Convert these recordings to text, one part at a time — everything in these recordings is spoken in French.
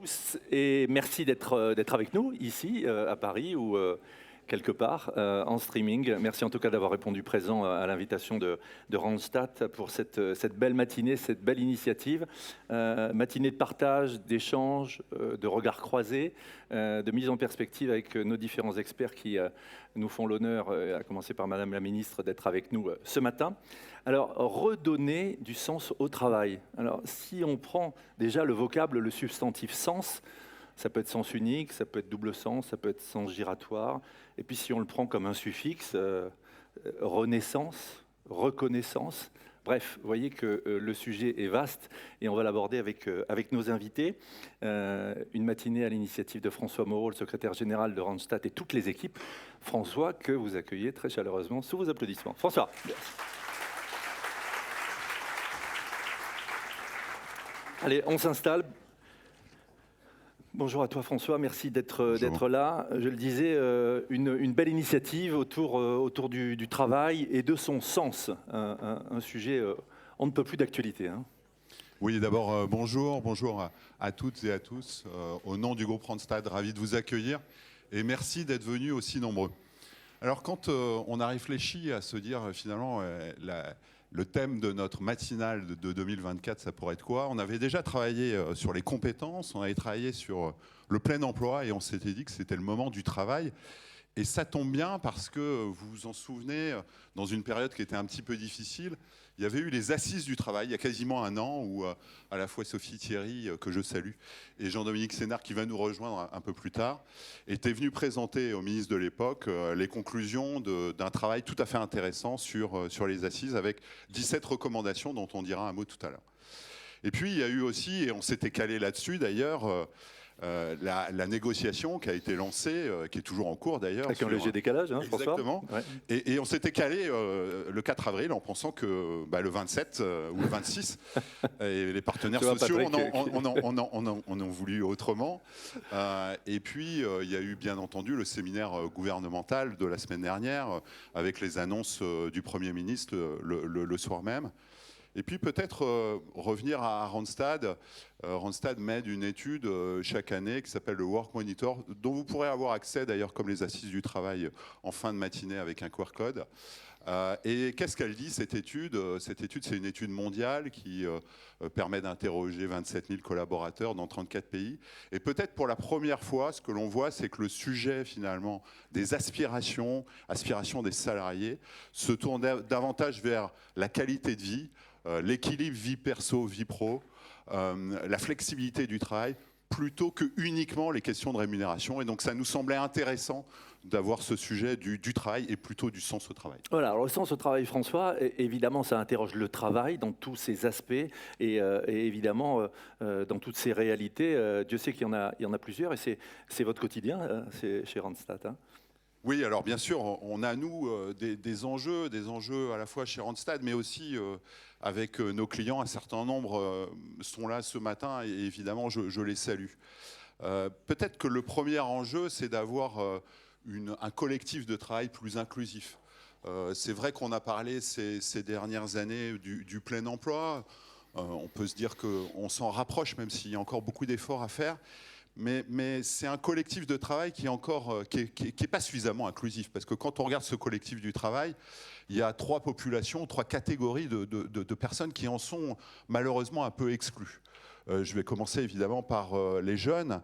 tous et merci d'être avec nous ici à Paris ou quelque part en streaming. Merci en tout cas d'avoir répondu présent à l'invitation de Randstad pour cette belle matinée, cette belle initiative. Matinée de partage, d'échange, de regards croisés, de mise en perspective avec nos différents experts qui nous font l'honneur, à commencer par Madame la Ministre, d'être avec nous ce matin. Alors, redonner du sens au travail. Alors, si on prend déjà le vocable, le substantif sens, ça peut être sens unique, ça peut être double sens, ça peut être sens giratoire. Et puis si on le prend comme un suffixe, renaissance, reconnaissance. Bref, vous voyez que le sujet est vaste et on va l'aborder avec nos invités. Une matinée à l'initiative de François Moreau, le secrétaire général de Randstad et toutes les équipes. François, que vous accueillez très chaleureusement sous vos applaudissements. François. Allez, on s'installe. Bonjour à toi François, merci d'être là. Je le disais, une belle initiative autour du travail et de son sens, un sujet on ne peut plus d'actualité. Hein. Oui, d'abord bonjour à toutes et à tous. Au nom du groupe Randstad, ravi de vous accueillir et merci d'être venus aussi nombreux. Alors quand on a réfléchi à se dire finalement le thème de notre matinale de 2024, ça pourrait être quoi? On avait déjà travaillé sur les compétences, on avait travaillé sur le plein emploi et on s'était dit que c'était le moment du travail. Et ça tombe bien parce que vous vous en souvenez, dans une période qui était un petit peu difficile, il y avait eu les assises du travail il y a quasiment un an où à la fois Sophie Thierry, que je salue, et Jean-Dominique Sénard, qui va nous rejoindre un peu plus tard, étaient venus présenter au ministre de l'époque les conclusions d'un travail tout à fait intéressant sur les assises avec 17 recommandations dont on dira un mot tout à l'heure. Et puis il y a eu aussi, et on s'était calé là-dessus d'ailleurs, la négociation qui a été lancée, qui est toujours en cours d'ailleurs. Avec un léger décalage, hein, exactement. Ouais. Et on s'était calé le 4 avril en pensant que le 27 ou le 26, et les partenaires sociaux en ont voulu autrement. Et puis il y a eu bien entendu le séminaire gouvernemental de la semaine dernière avec les annonces du Premier ministre le soir même. Et puis peut-être revenir à Randstad. Randstad mène une étude chaque année qui s'appelle le Work Monitor, dont vous pourrez avoir accès d'ailleurs comme les assises du travail en fin de matinée avec un QR code. Et qu'est-ce qu'elle dit cette étude? Cette étude, c'est une étude mondiale qui permet d'interroger 27 000 collaborateurs dans 34 pays. Et peut-être pour la première fois, ce que l'on voit, c'est que le sujet finalement des aspirations des salariés se tourne davantage vers la qualité de vie, l'équilibre vie perso, vie pro, la flexibilité du travail, plutôt que uniquement les questions de rémunération. Et donc ça nous semblait intéressant d'avoir ce sujet du travail et plutôt du sens au travail. Voilà, alors le sens au travail, François, évidemment, ça interroge le travail dans tous ses aspects et évidemment dans toutes ses réalités. Dieu sait qu'il y en a plusieurs et c'est votre quotidien chez Randstad. Hein. Oui, alors bien sûr, on a nous des enjeux à la fois chez Randstad, mais aussi avec nos clients. Un certain nombre sont là ce matin et évidemment, je les salue. Peut-être que le premier enjeu, c'est d'avoir un collectif de travail plus inclusif. C'est vrai qu'on a parlé ces dernières années du plein emploi. On peut se dire qu'on s'en rapproche, même s'il y a encore beaucoup d'efforts à faire. Mais c'est un collectif de travail qui est pas suffisamment inclusif. Parce que quand on regarde ce collectif du travail, il y a trois catégories de personnes qui en sont malheureusement un peu exclues. Je vais commencer évidemment par les jeunes.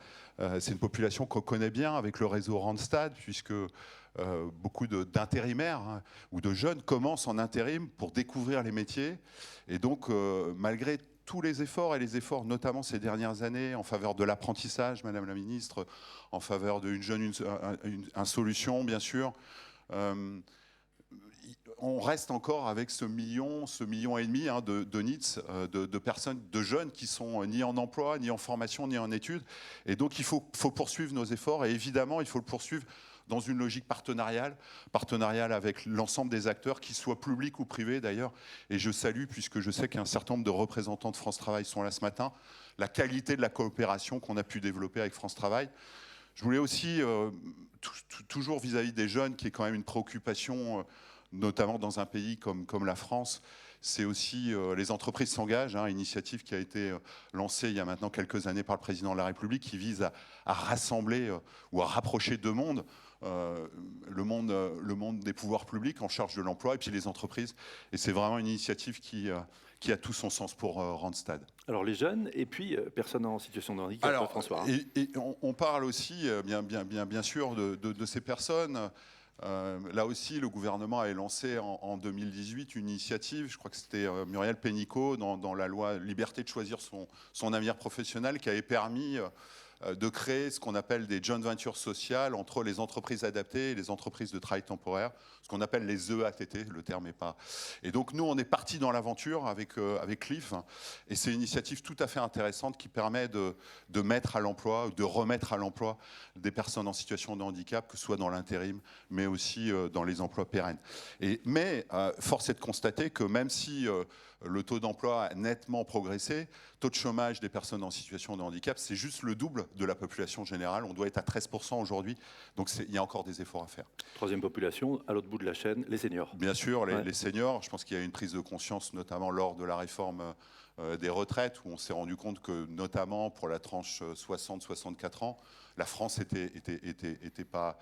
C'est une population qu'on connaît bien avec le réseau Randstad, puisque beaucoup d'intérimaires ou de jeunes commencent en intérim pour découvrir les métiers. Et donc, malgré tous les efforts, et les efforts notamment ces dernières années en faveur de l'apprentissage, Madame la Ministre, en faveur d'une jeune, une solution, bien sûr, on reste encore avec ce million et demi de NEETs, de personnes, de jeunes qui sont ni en emploi, ni en formation, ni en études. Et donc il faut poursuivre nos efforts et évidemment il faut le poursuivre dans une logique partenariale avec l'ensemble des acteurs, qu'ils soient publics ou privés d'ailleurs. Et je salue, puisque je sais qu'un certain nombre de représentants de France Travail sont là ce matin, la qualité de la coopération qu'on a pu développer avec France Travail. Je voulais aussi, toujours vis-à-vis des jeunes, qui est quand même une préoccupation, notamment dans un pays comme la France, c'est aussi les entreprises s'engagent, initiative qui a été lancée il y a maintenant quelques années par le président de la République, qui vise à rassembler ou à rapprocher deux mondes. Le monde des pouvoirs publics en charge de l'emploi et puis les entreprises. Et c'est vraiment une initiative qui a tout son sens pour Randstad. Alors les jeunes et puis personnes en situation de handicap, Alors, François. Et on parle aussi bien sûr de ces personnes. Là aussi, le gouvernement a lancé en 2018 une initiative, je crois que c'était Muriel Pénicaud, dans la loi Liberté de choisir son avenir professionnel, qui avait permis de créer ce qu'on appelle des joint ventures sociales entre les entreprises adaptées et les entreprises de travail temporaire, ce qu'on appelle les EATT, le terme n'est pas... Et donc nous, on est parti dans l'aventure avec Cliff, et c'est une initiative tout à fait intéressante qui permet de mettre à l'emploi, de remettre à l'emploi des personnes en situation de handicap, que ce soit dans l'intérim, mais aussi dans les emplois pérennes. Mais force est de constater que même si le taux d'emploi a nettement progressé, le taux de chômage des personnes en situation de handicap, c'est juste le double de la population générale. On doit être à 13% aujourd'hui, donc il y a encore des efforts à faire. Troisième population, à l'autre bout de la chaîne, les seniors. Bien sûr, les seniors. Je pense qu'il y a une prise de conscience, notamment lors de la réforme des retraites, où on s'est rendu compte que, notamment pour la tranche 60-64 ans, la France était pas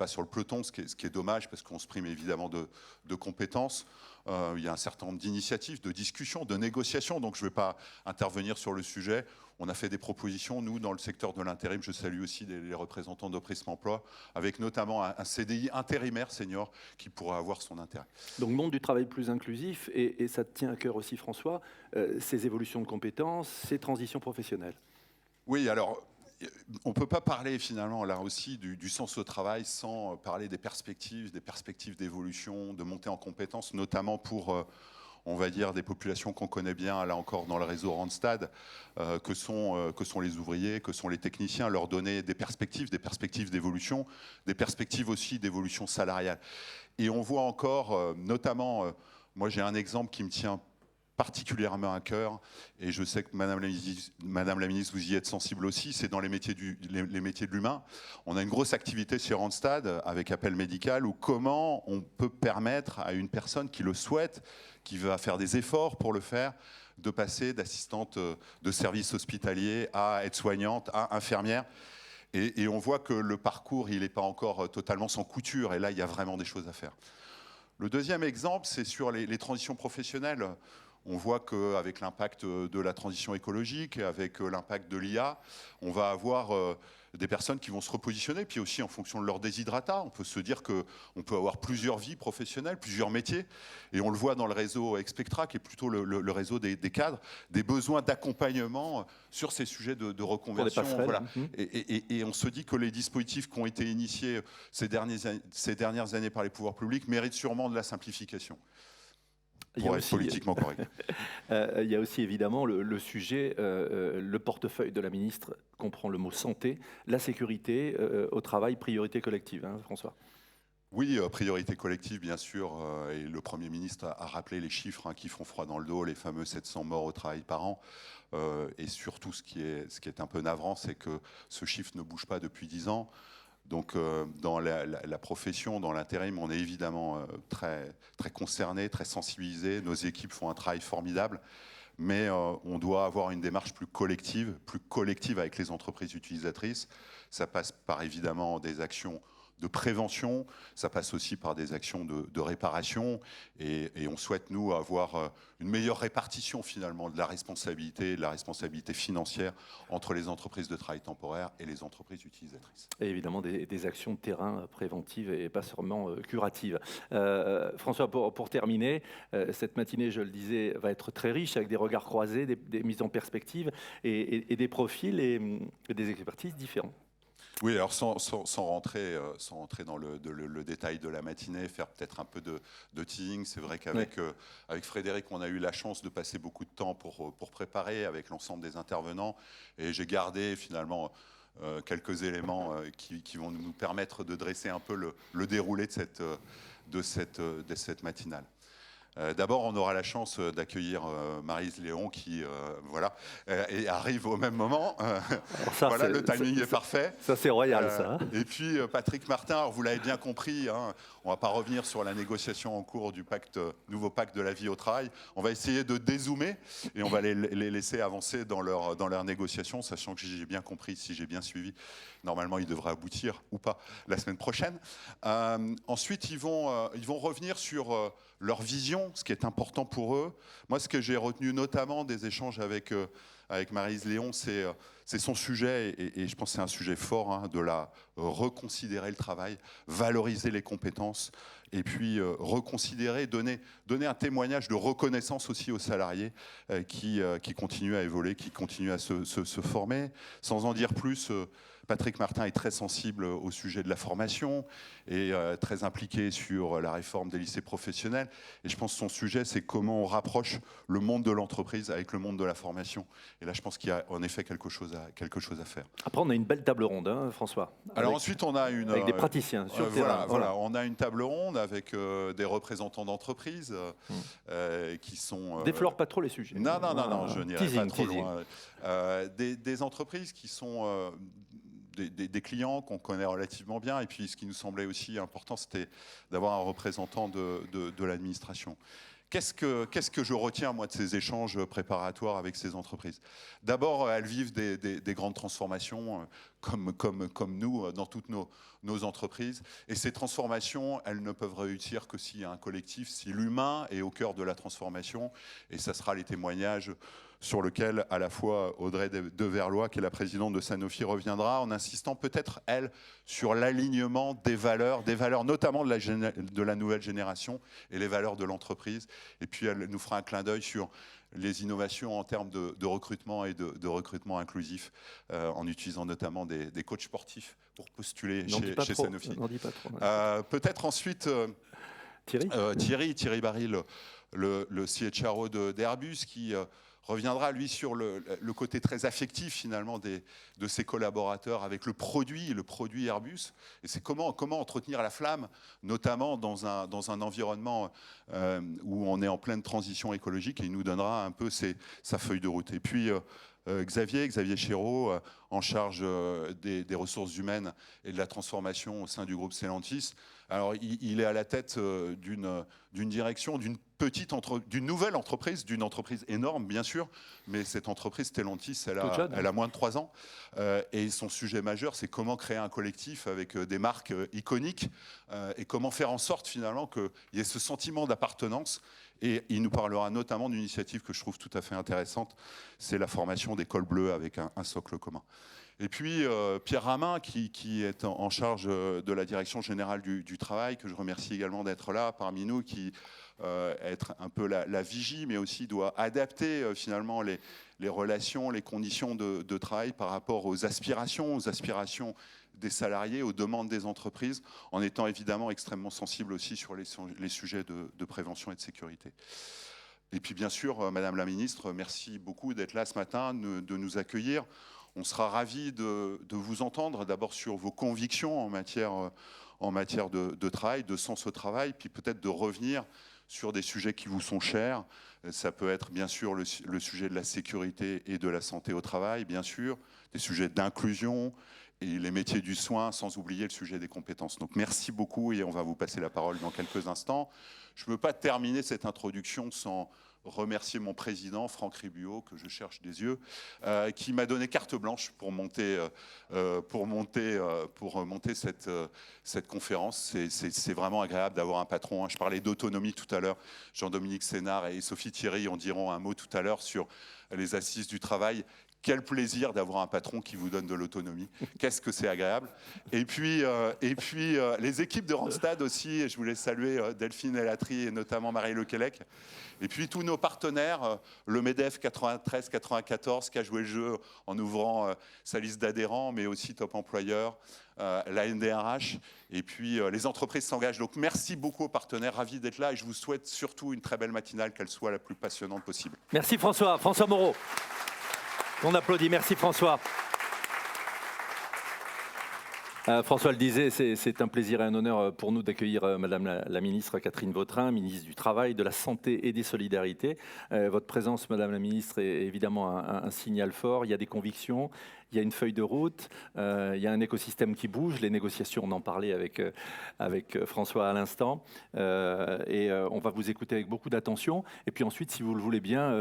sur le peloton, ce qui est dommage, parce qu'on se prime évidemment de compétences. Il y a un certain nombre d'initiatives, de discussions, de négociations, donc je ne vais pas intervenir sur le sujet. On a fait des propositions, nous, dans le secteur de l'intérim. Je salue aussi les représentants de Prisme Emploi, avec notamment un CDI intérimaire senior qui pourrait avoir son intérêt. Donc, monde du travail plus inclusif, et ça te tient à cœur aussi, François, ces évolutions de compétences, ces transitions professionnelles. Oui, alors... On ne peut pas parler finalement là aussi du sens au travail sans parler des perspectives d'évolution, de montée en compétences, notamment pour, on va dire, des populations qu'on connaît bien, là encore dans le réseau Randstad, que sont les ouvriers, que sont les techniciens, leur donner des perspectives d'évolution, des perspectives aussi d'évolution salariale. Et on voit encore, notamment, moi j'ai un exemple qui me tient particulièrement à cœur, et je sais que Madame la Ministre, vous y êtes sensible aussi, c'est dans les métiers de l'humain. On a une grosse activité chez Randstad avec appel médical, où comment on peut permettre à une personne qui le souhaite, qui va faire des efforts pour le faire, de passer d'assistante de service hospitalier à aide-soignante, à infirmière. Et on voit que le parcours, il n'est pas encore totalement sans couture, et là, il y a vraiment des choses à faire. Le deuxième exemple, c'est sur les transitions professionnelles. On voit qu'avec l'impact de la transition écologique, avec l'impact de l'IA, on va avoir des personnes qui vont se repositionner, puis aussi en fonction de leur déshydratat. On peut se dire qu'on peut avoir plusieurs vies professionnelles, plusieurs métiers, et on le voit dans le réseau Expectra, qui est plutôt le réseau des cadres, des besoins d'accompagnement sur ces sujets de reconversion. Voilà. Et on se dit que les dispositifs qui ont été initiés ces dernières années par les pouvoirs publics méritent sûrement de la simplification. Pour être politiquement correct. Il y a aussi évidemment le sujet, le portefeuille de la ministre comprend le mot santé, la sécurité au travail, priorité collective, François. Oui, priorité collective, bien sûr. Et le Premier ministre a rappelé les chiffres qui font froid dans le dos, les fameux 700 morts au travail par an. Et surtout, ce qui est un peu navrant, c'est que ce chiffre ne bouge pas depuis 10 ans. Donc dans la profession, dans l'intérim, on est évidemment très, très concerné, très sensibilisé. Nos équipes font un travail formidable, mais on doit avoir une démarche plus collective avec les entreprises utilisatrices. Ça passe par évidemment des actions de prévention, ça passe aussi par des actions de réparation, et on souhaite, nous, avoir une meilleure répartition finalement de la responsabilité financière entre les entreprises de travail temporaire et les entreprises utilisatrices. Et évidemment des actions de terrain préventives et pas seulement curatives. François, pour terminer, cette matinée, je le disais, va être très riche avec des regards croisés, des mises en perspective et des profils et des expertises différents. Oui, alors sans rentrer dans le détail de la matinée, faire peut-être un peu de teasing. C'est vrai qu'avec avec Frédéric, on a eu la chance de passer beaucoup de temps pour préparer avec l'ensemble des intervenants. Et j'ai gardé finalement quelques éléments qui vont nous permettre de dresser un peu le déroulé de cette matinale. D'abord, on aura la chance d'accueillir Maryse Léon qui et arrive au même moment. Ça, voilà, le timing est parfait. Ça, c'est royal, ça. Et puis, Patrick Martin, alors, vous l'avez bien compris, hein, on ne va pas revenir sur la négociation en cours du nouveau pacte de la vie au travail. On va essayer de dézoomer et on va les laisser avancer dans leur négociation, sachant que j'ai bien compris, si j'ai bien suivi, normalement, il devrait aboutir ou pas la semaine prochaine. Ensuite, ils vont revenir sur leur vision, ce qui est important pour eux. Moi, ce que j'ai retenu notamment des échanges avec Maryse Léon, c'est son sujet, et je pense que c'est un sujet fort, hein, de reconsidérer le travail, valoriser les compétences, et puis reconsidérer, donner un témoignage de reconnaissance aussi aux salariés qui continuent à évoluer, qui continuent à se former. Sans en dire plus, Patrick Martin est très sensible au sujet de la formation et très impliqué sur la réforme des lycées professionnels. Et je pense que son sujet, c'est comment on rapproche le monde de l'entreprise avec le monde de la formation. Et là, je pense qu'il y a en effet quelque chose à faire. Après, on a une belle table ronde, hein, François. Alors ensuite, on a avec des praticiens sur le terrain. Voilà, on a une table ronde avec des représentants d'entreprises qui sont... Déflore pas trop les sujets. Non, je n'irai pas trop loin. Des entreprises qui sont... Des clients qu'on connaît relativement bien. Et puis, ce qui nous semblait aussi important, c'était d'avoir un représentant de l'administration. Qu'est-ce que je retiens, moi, de ces échanges préparatoires avec ces entreprises? D'abord, elles vivent des grandes transformations, comme nous, dans toutes nos entreprises. Et ces transformations, elles ne peuvent réussir que s'il y a un collectif, si l'humain est au cœur de la transformation. Et ça sera les témoignages sur lequel, à la fois, Audrey de Verlois, qui est la présidente de Sanofi, reviendra, en insistant peut-être, elle, sur l'alignement des valeurs notamment de la nouvelle génération et les valeurs de l'entreprise. Et puis, elle nous fera un clin d'œil sur les innovations en termes de recrutement et de recrutement inclusif, en utilisant notamment des coachs sportifs pour postuler chez Sanofi. N'en dis pas trop. Peut-être ensuite, Thierry Barry, le CHRO d'Airbus, qui reviendra, lui, sur le côté très affectif, finalement, de ses collaborateurs avec le produit Airbus. Et c'est comment entretenir la flamme, notamment dans un environnement où on est en pleine transition écologique, et il nous donnera un peu sa feuille de route. Et puis, Xavier Chéreau, en charge des ressources humaines et de la transformation au sein du groupe Stellantis. Alors, il est à la tête d'une direction, d'une nouvelle entreprise, d'une entreprise énorme, bien sûr, mais cette entreprise Stellantis, elle a moins de 3 ans. Et son sujet majeur, c'est comment créer un collectif avec des marques iconiques et comment faire en sorte, finalement, qu'il y ait ce sentiment d'appartenance. Et il nous parlera notamment d'une initiative que je trouve tout à fait intéressante, c'est la formation des cols bleus avec un socle commun. Et puis Pierre Ramin, qui est en charge de la direction générale du travail, que je remercie également d'être là parmi nous, qui être un peu la vigie, mais aussi doit adapter finalement les relations, les conditions de travail par rapport aux aspirations des salariés, aux demandes des entreprises, en étant évidemment extrêmement sensible aussi sur les sujets de prévention et de sécurité. Et puis bien sûr, Madame la Ministre, merci beaucoup d'être là ce matin, de nous accueillir. On sera ravis de vous entendre, d'abord sur vos convictions en matière de travail, de sens au travail, puis peut-être de revenir sur des sujets qui vous sont chers. Ça peut être bien sûr le sujet de la sécurité et de la santé au travail, bien sûr, des sujets d'inclusion et les métiers du soin, sans oublier le sujet des compétences. Donc merci beaucoup et on va vous passer la parole dans quelques instants. Je ne peux pas terminer cette introduction sans remercier mon président, Franck Ribuot, que je cherche des yeux, qui m'a donné carte blanche pour monter cette conférence. C'est vraiment agréable d'avoir un patron, hein. Je parlais d'autonomie tout à l'heure. Jean-Dominique Sénard et Sophie Thierry en diront un mot tout à l'heure sur les assises du travail. Quel plaisir d'avoir un patron qui vous donne de l'autonomie. Qu'est-ce que c'est agréable. Et puis, les équipes de Randstad aussi, et je voulais saluer Delphine Elatry et notamment Marie Lequelec. Et puis tous nos partenaires, le MEDEF 93-94 qui a joué le jeu en ouvrant sa liste d'adhérents, mais aussi Top Employeur, la NDRH, et puis les entreprises s'engagent. Donc merci beaucoup aux partenaires, ravis d'être là, et je vous souhaite surtout une très belle matinale, qu'elle soit la plus passionnante possible. Merci François Moreau. On applaudit, merci François. François le disait, c'est un plaisir et un honneur pour nous d'accueillir Madame la ministre Catherine Vautrin, ministre du Travail, de la Santé et des Solidarités. Votre présence, Madame la ministre, est évidemment un signal fort. Il y a des convictions, il y a une feuille de route, il y a un écosystème qui bouge. Les négociations, on en parlait avec François à l'instant. Et on va vous écouter avec beaucoup d'attention. Et puis ensuite, si vous le voulez bien,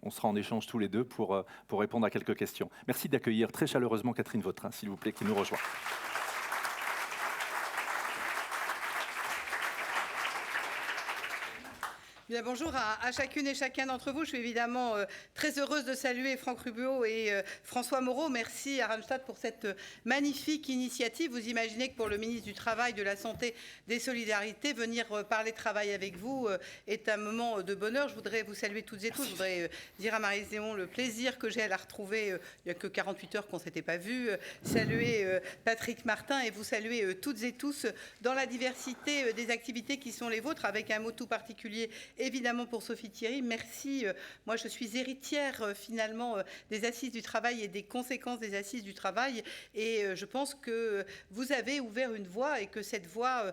on sera en échange tous les deux pour répondre à quelques questions. Merci d'accueillir très chaleureusement Catherine Vautrin, s'il vous plaît, qui nous rejoint. Bien, bonjour à chacune et chacun d'entre vous. Je suis évidemment très heureuse de saluer Franck Rubio et François Moreau. Merci à Randstad pour cette magnifique initiative. Vous imaginez que pour le ministre du Travail, de la Santé, des Solidarités, venir parler travail avec vous est un moment de bonheur. Je voudrais vous saluer toutes et tous. Je voudrais dire à Marie-Zéon le plaisir que j'ai à la retrouver. Il n'y a que 48 heures qu'on ne s'était pas vu. Saluer Patrick Martin et vous saluer toutes et tous dans la diversité des activités qui sont les vôtres, avec un mot tout particulier évidemment pour Sophie Thierry. Merci. Moi, je suis héritière finalement des Assises du Travail et des conséquences des Assises du Travail. Et je pense que vous avez ouvert une voie et que cette voie...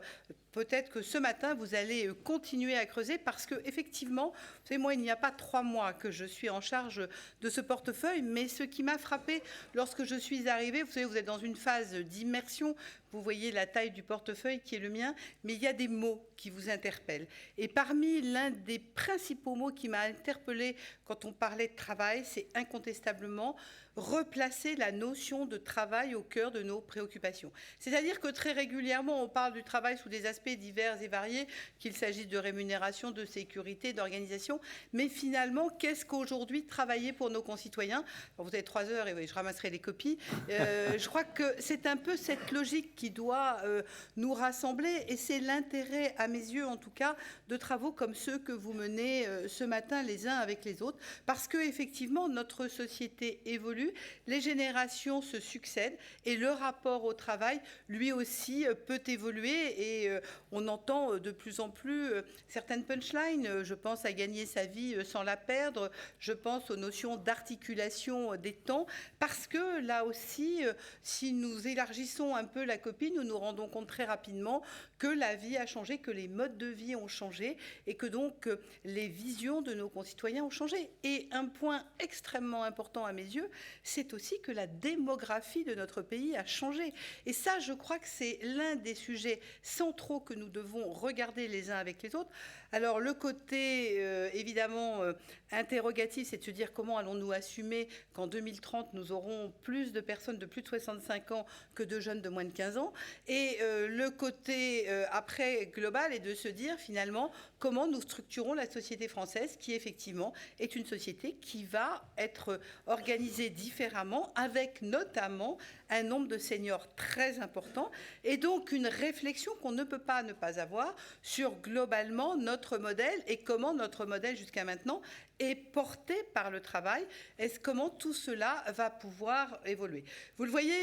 Peut-être que ce matin, vous allez continuer à creuser parce que, effectivement, vous savez, moi, il n'y a pas 3 mois que je suis en charge de ce portefeuille, mais ce qui m'a frappé lorsque je suis arrivée, vous savez, vous êtes dans une phase d'immersion, vous voyez la taille du portefeuille qui est le mien, mais il y a des mots qui vous interpellent. Et parmi l'un des principaux mots qui m'a interpellée quand on parlait de travail, c'est incontestablement replacer la notion de travail au cœur de nos préoccupations. C'est-à-dire que très régulièrement, on parle du travail sous des aspects divers et variés, qu'il s'agisse de rémunération, de sécurité, d'organisation, mais finalement, qu'est-ce qu'aujourd'hui travailler pour nos concitoyens ? Alors, vous avez 3 heures et oui, je ramasserai les copies. Je crois que c'est un peu cette logique qui doit nous rassembler et c'est l'intérêt, à mes yeux en tout cas, de travaux comme ceux que vous menez ce matin les uns avec les autres, parce que effectivement, notre société évolue. Les générations se succèdent et le rapport au travail, lui aussi, peut évoluer et on entend de plus en plus certaines punchlines. Je pense à gagner sa vie sans la perdre. Je pense aux notions d'articulation des temps parce que là aussi, si nous élargissons un peu la copie, nous nous rendons compte très rapidement que la vie a changé, que les modes de vie ont changé et que donc les visions de nos concitoyens ont changé. Et un point extrêmement important à mes yeux, c'est aussi que la démographie de notre pays a changé. Et ça, je crois que c'est l'un des sujets centraux que nous devons regarder les uns avec les autres. Alors, le côté, évidemment, interrogatif, c'est de se dire comment allons-nous assumer qu'en 2030, nous aurons plus de personnes de plus de 65 ans que de jeunes de moins de 15 ans. Et le côté, après, global est de se dire, finalement, comment nous structurons la société française, qui, effectivement, est une société qui va être organisée différemment, avec notamment un nombre de seniors très important, et donc une réflexion qu'on ne peut pas ne pas avoir sur, globalement, notre modèle et comment notre modèle, jusqu'à maintenant, est porté par le travail. Comment tout cela va pouvoir évoluer. Vous le voyez,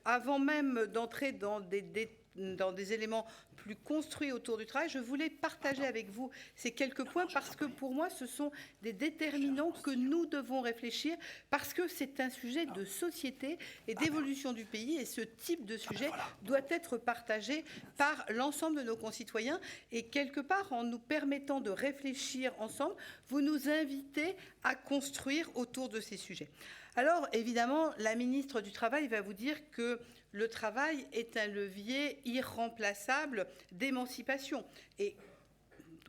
avant même d'entrer dans des éléments plus construits autour du travail, je voulais partager avec vous ces quelques points parce que pour moi, ce sont des déterminants que nous devons réfléchir parce que c'est un sujet de société et d'évolution du pays et ce type de sujet doit être partagé par l'ensemble de nos concitoyens et quelque part, en nous permettant de réfléchir ensemble, vous nous invitez à construire autour de ces sujets. Alors, évidemment, la ministre du Travail va vous dire que le travail est un levier irremplaçable d'émancipation. Et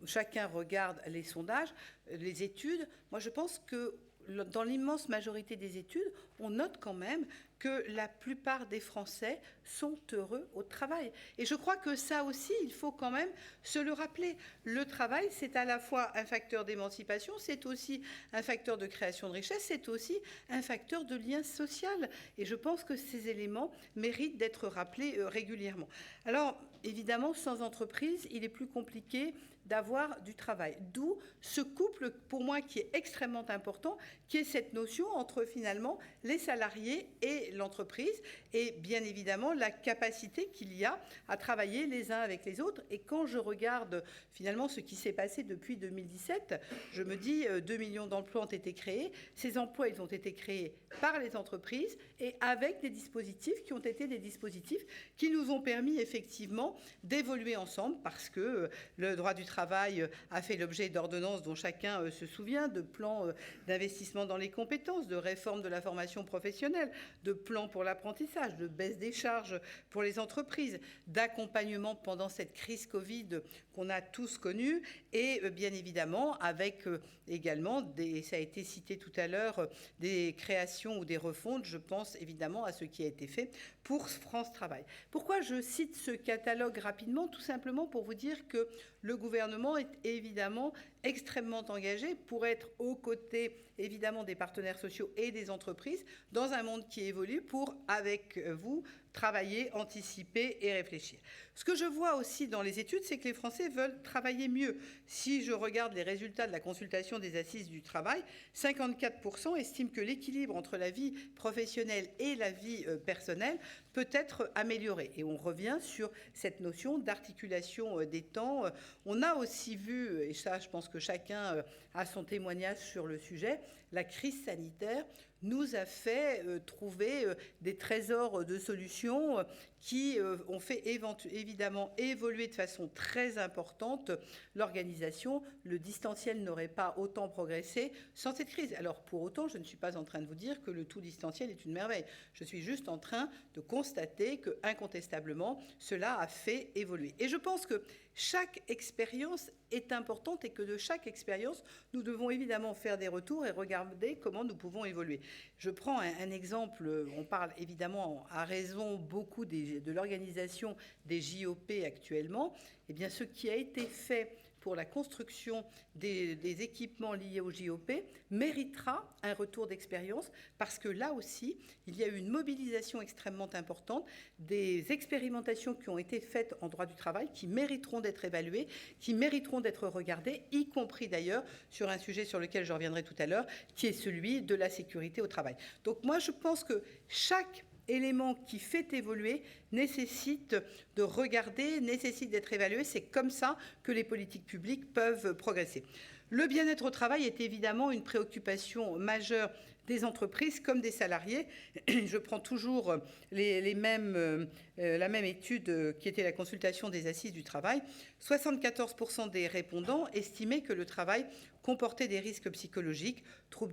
chacun regarde les sondages, les études. Moi, je pense que dans l'immense majorité des études, on note quand même que la plupart des Français sont heureux au travail. Et je crois que ça aussi, il faut quand même se le rappeler. Le travail, c'est à la fois un facteur d'émancipation, c'est aussi un facteur de création de richesse, c'est aussi un facteur de lien social. Et je pense que ces éléments méritent d'être rappelés régulièrement. Alors, évidemment, sans entreprise, il est plus compliqué d'avoir du travail. D'où ce couple, pour moi, qui est extrêmement important, qui est cette notion entre finalement les salariés et l'entreprise, et bien évidemment la capacité qu'il y a à travailler les uns avec les autres. Et quand je regarde finalement ce qui s'est passé depuis 2017, je me dis 2 millions d'emplois ont été créés. Ces emplois, ils ont été créés par les entreprises et avec des dispositifs qui ont été des dispositifs qui nous ont permis effectivement d'évoluer ensemble, parce que le droit du travail a fait l'objet d'ordonnances dont chacun se souvient, de plans d'investissement dans les compétences, de réforme de la formation professionnelle, de plans pour l'apprentissage, de baisse des charges pour les entreprises, d'accompagnement pendant cette crise Covid qu'on a tous connue, et bien évidemment avec également, ça a été cité tout à l'heure, des créations ou des refontes. Je pense évidemment à ce qui a été fait pour France Travail. Pourquoi je cite ce catalogue rapidement? Tout simplement pour vous dire que le gouvernement est évidemment extrêmement engagé pour être aux côtés évidemment des partenaires sociaux et des entreprises dans un monde qui évolue, pour, avec vous, travailler, anticiper et réfléchir. Ce que je vois aussi dans les études, c'est que les Français veulent travailler mieux. Si je regarde les résultats de la consultation des assises du travail, 54% estiment que l'équilibre entre la vie professionnelle et la vie personnelle peut être amélioré. Et on revient sur cette notion d'articulation des temps. On a aussi vu, et ça je pense que chacun a son témoignage sur le sujet, la crise sanitaire nous a fait trouver des trésors de solutions qui ont fait évidemment évoluer de façon très importante l'organisation. Le distanciel n'aurait pas autant progressé sans cette crise. Alors pour autant, je ne suis pas en train de vous dire que le tout distanciel est une merveille. Je suis juste en train de constater que, incontestablement, cela a fait évoluer. Et je pense que chaque expérience est importante et que de chaque expérience, nous devons évidemment faire des retours et regarder comment nous pouvons évoluer. Je prends un exemple, on parle évidemment à raison beaucoup de l'organisation des JOP actuellement. Eh bien, ce qui a été fait pour la construction des équipements liés au JOP méritera un retour d'expérience, parce que là aussi, il y a eu une mobilisation extrêmement importante, des expérimentations qui ont été faites en droit du travail, qui mériteront d'être évaluées, qui mériteront d'être regardées, y compris d'ailleurs sur un sujet sur lequel je reviendrai tout à l'heure, qui est celui de la sécurité au travail. Donc moi, je pense que chaque élément qui fait évoluer nécessite de regarder, nécessite d'être évalué. C'est comme ça que les politiques publiques peuvent progresser. Le bien-être au travail est évidemment une préoccupation majeure des entreprises comme des salariés. Je prends toujours la même étude qui était la consultation des assises du travail. 74% des répondants estimaient que le travail comportait des risques psychologiques,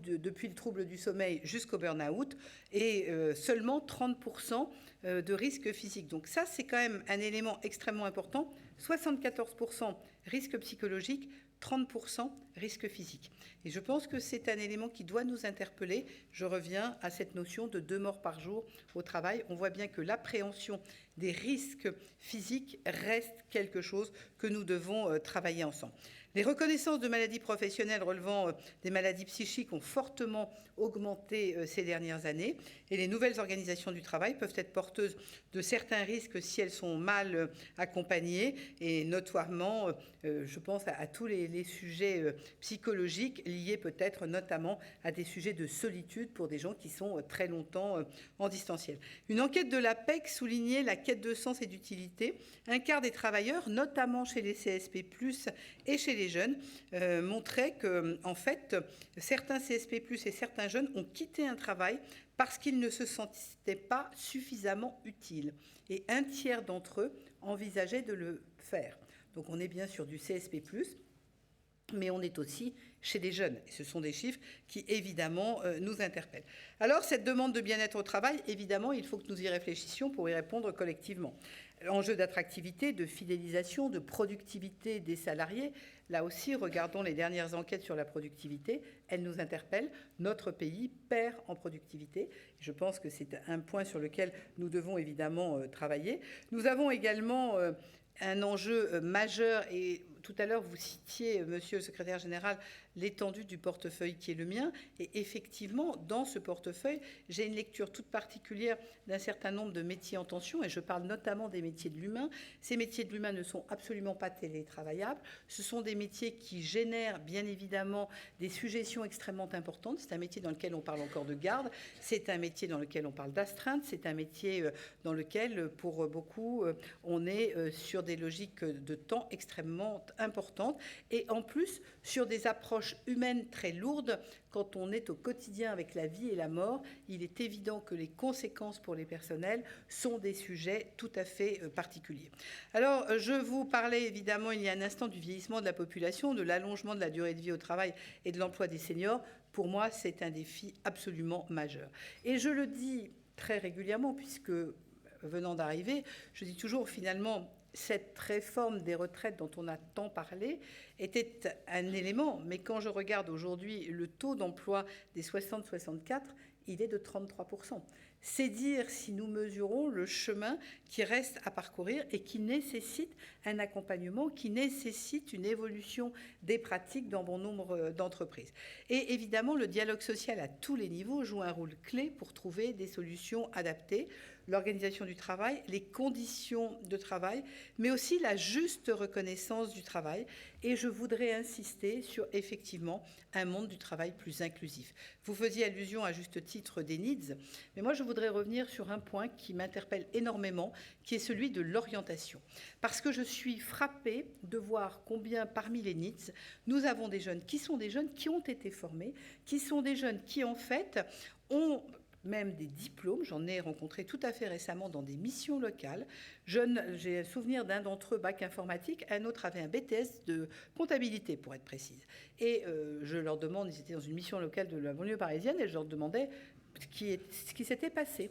depuis le trouble du sommeil jusqu'au burn-out, et seulement 30% de risques physiques. Donc ça, c'est quand même un élément extrêmement important. 74% risques psychologiques, 30% risque physique. Et je pense que c'est un élément qui doit nous interpeller. Je reviens à cette notion de 2 morts par jour au travail. On voit bien que l'appréhension des risques physiques reste quelque chose que nous devons travailler ensemble. Les reconnaissances de maladies professionnelles relevant des maladies psychiques ont fortement augmenté ces dernières années, et les nouvelles organisations du travail peuvent être porteuses de certains risques si elles sont mal accompagnées, et notoirement, je pense à tous les sujets psychologiques liés peut-être notamment à des sujets de solitude pour des gens qui sont très longtemps en distanciel. Une enquête de l'APEC soulignait la quête de sens et d'utilité. Un quart des travailleurs, notamment chez les CSP+, et chez les jeunes, montrait que, en fait, certains CSP+, et certains jeunes ont quitté un travail parce qu'ils ne se sentaient pas suffisamment utiles. Et un tiers d'entre eux envisageaient de le faire. Donc on est bien sûr du CSP+, mais on est aussi chez les jeunes. Et ce sont des chiffres qui, évidemment, nous interpellent. Alors, cette demande de bien-être au travail, évidemment, il faut que nous y réfléchissions pour y répondre collectivement. Enjeu d'attractivité, de fidélisation, de productivité des salariés. Là aussi, regardons les dernières enquêtes sur la productivité. Elles nous interpellent. Notre pays perd en productivité. Je pense que c'est un point sur lequel nous devons évidemment travailler. Nous avons également un enjeu majeur et tout à l'heure, vous citiez, monsieur le secrétaire général, l'étendue du portefeuille qui est le mien. Et effectivement, dans ce portefeuille, j'ai une lecture toute particulière d'un certain nombre de métiers en tension, et je parle notamment des métiers de l'humain. Ces métiers de l'humain ne sont absolument pas télétravaillables. Ce sont des métiers qui génèrent, bien évidemment, des sujétions extrêmement importantes. C'est un métier dans lequel on parle encore de garde, c'est un métier dans lequel on parle d'astreinte, c'est un métier dans lequel, pour beaucoup, on est sur des logiques de temps extrêmement importantes, et en plus, sur des approches humaines très lourdes. Quand on est au quotidien avec la vie et la mort, il est évident que les conséquences pour les personnels sont des sujets tout à fait particuliers. Alors, je vous parlais évidemment il y a un instant du vieillissement de la population, de l'allongement de la durée de vie au travail et de l'emploi des seniors. Pour moi, c'est un défi absolument majeur. Et je le dis très régulièrement, puisque venant d'arriver, je dis toujours finalement, cette réforme des retraites dont on a tant parlé était un élément, mais quand je regarde aujourd'hui le taux d'emploi des 60-64, il est de 33%. C'est dire si nous mesurons le chemin qui reste à parcourir et qui nécessite un accompagnement, qui nécessite une évolution des pratiques dans bon nombre d'entreprises. Et évidemment, le dialogue social à tous les niveaux joue un rôle clé pour trouver des solutions adaptées. L'organisation du travail, les conditions de travail, mais aussi la juste reconnaissance du travail. Et je voudrais insister sur, effectivement, un monde du travail plus inclusif. Vous faisiez allusion à juste titre des NEEDs, mais moi je voudrais revenir sur un point qui m'interpelle énormément, qui est celui de l'orientation. Parce que je suis frappée de voir combien parmi les NEEDs, nous avons des jeunes qui sont des jeunes qui ont été formés, qui sont des jeunes qui en fait ont même des diplômes. J'en ai rencontré tout à fait récemment dans des missions locales. J'ai souvenir d'un d'entre eux, bac informatique, un autre avait un BTS de comptabilité, pour être précise. Et je leur demande, ils étaient dans une mission locale de la banlieue parisienne, et je leur demandais ce qui s'était passé.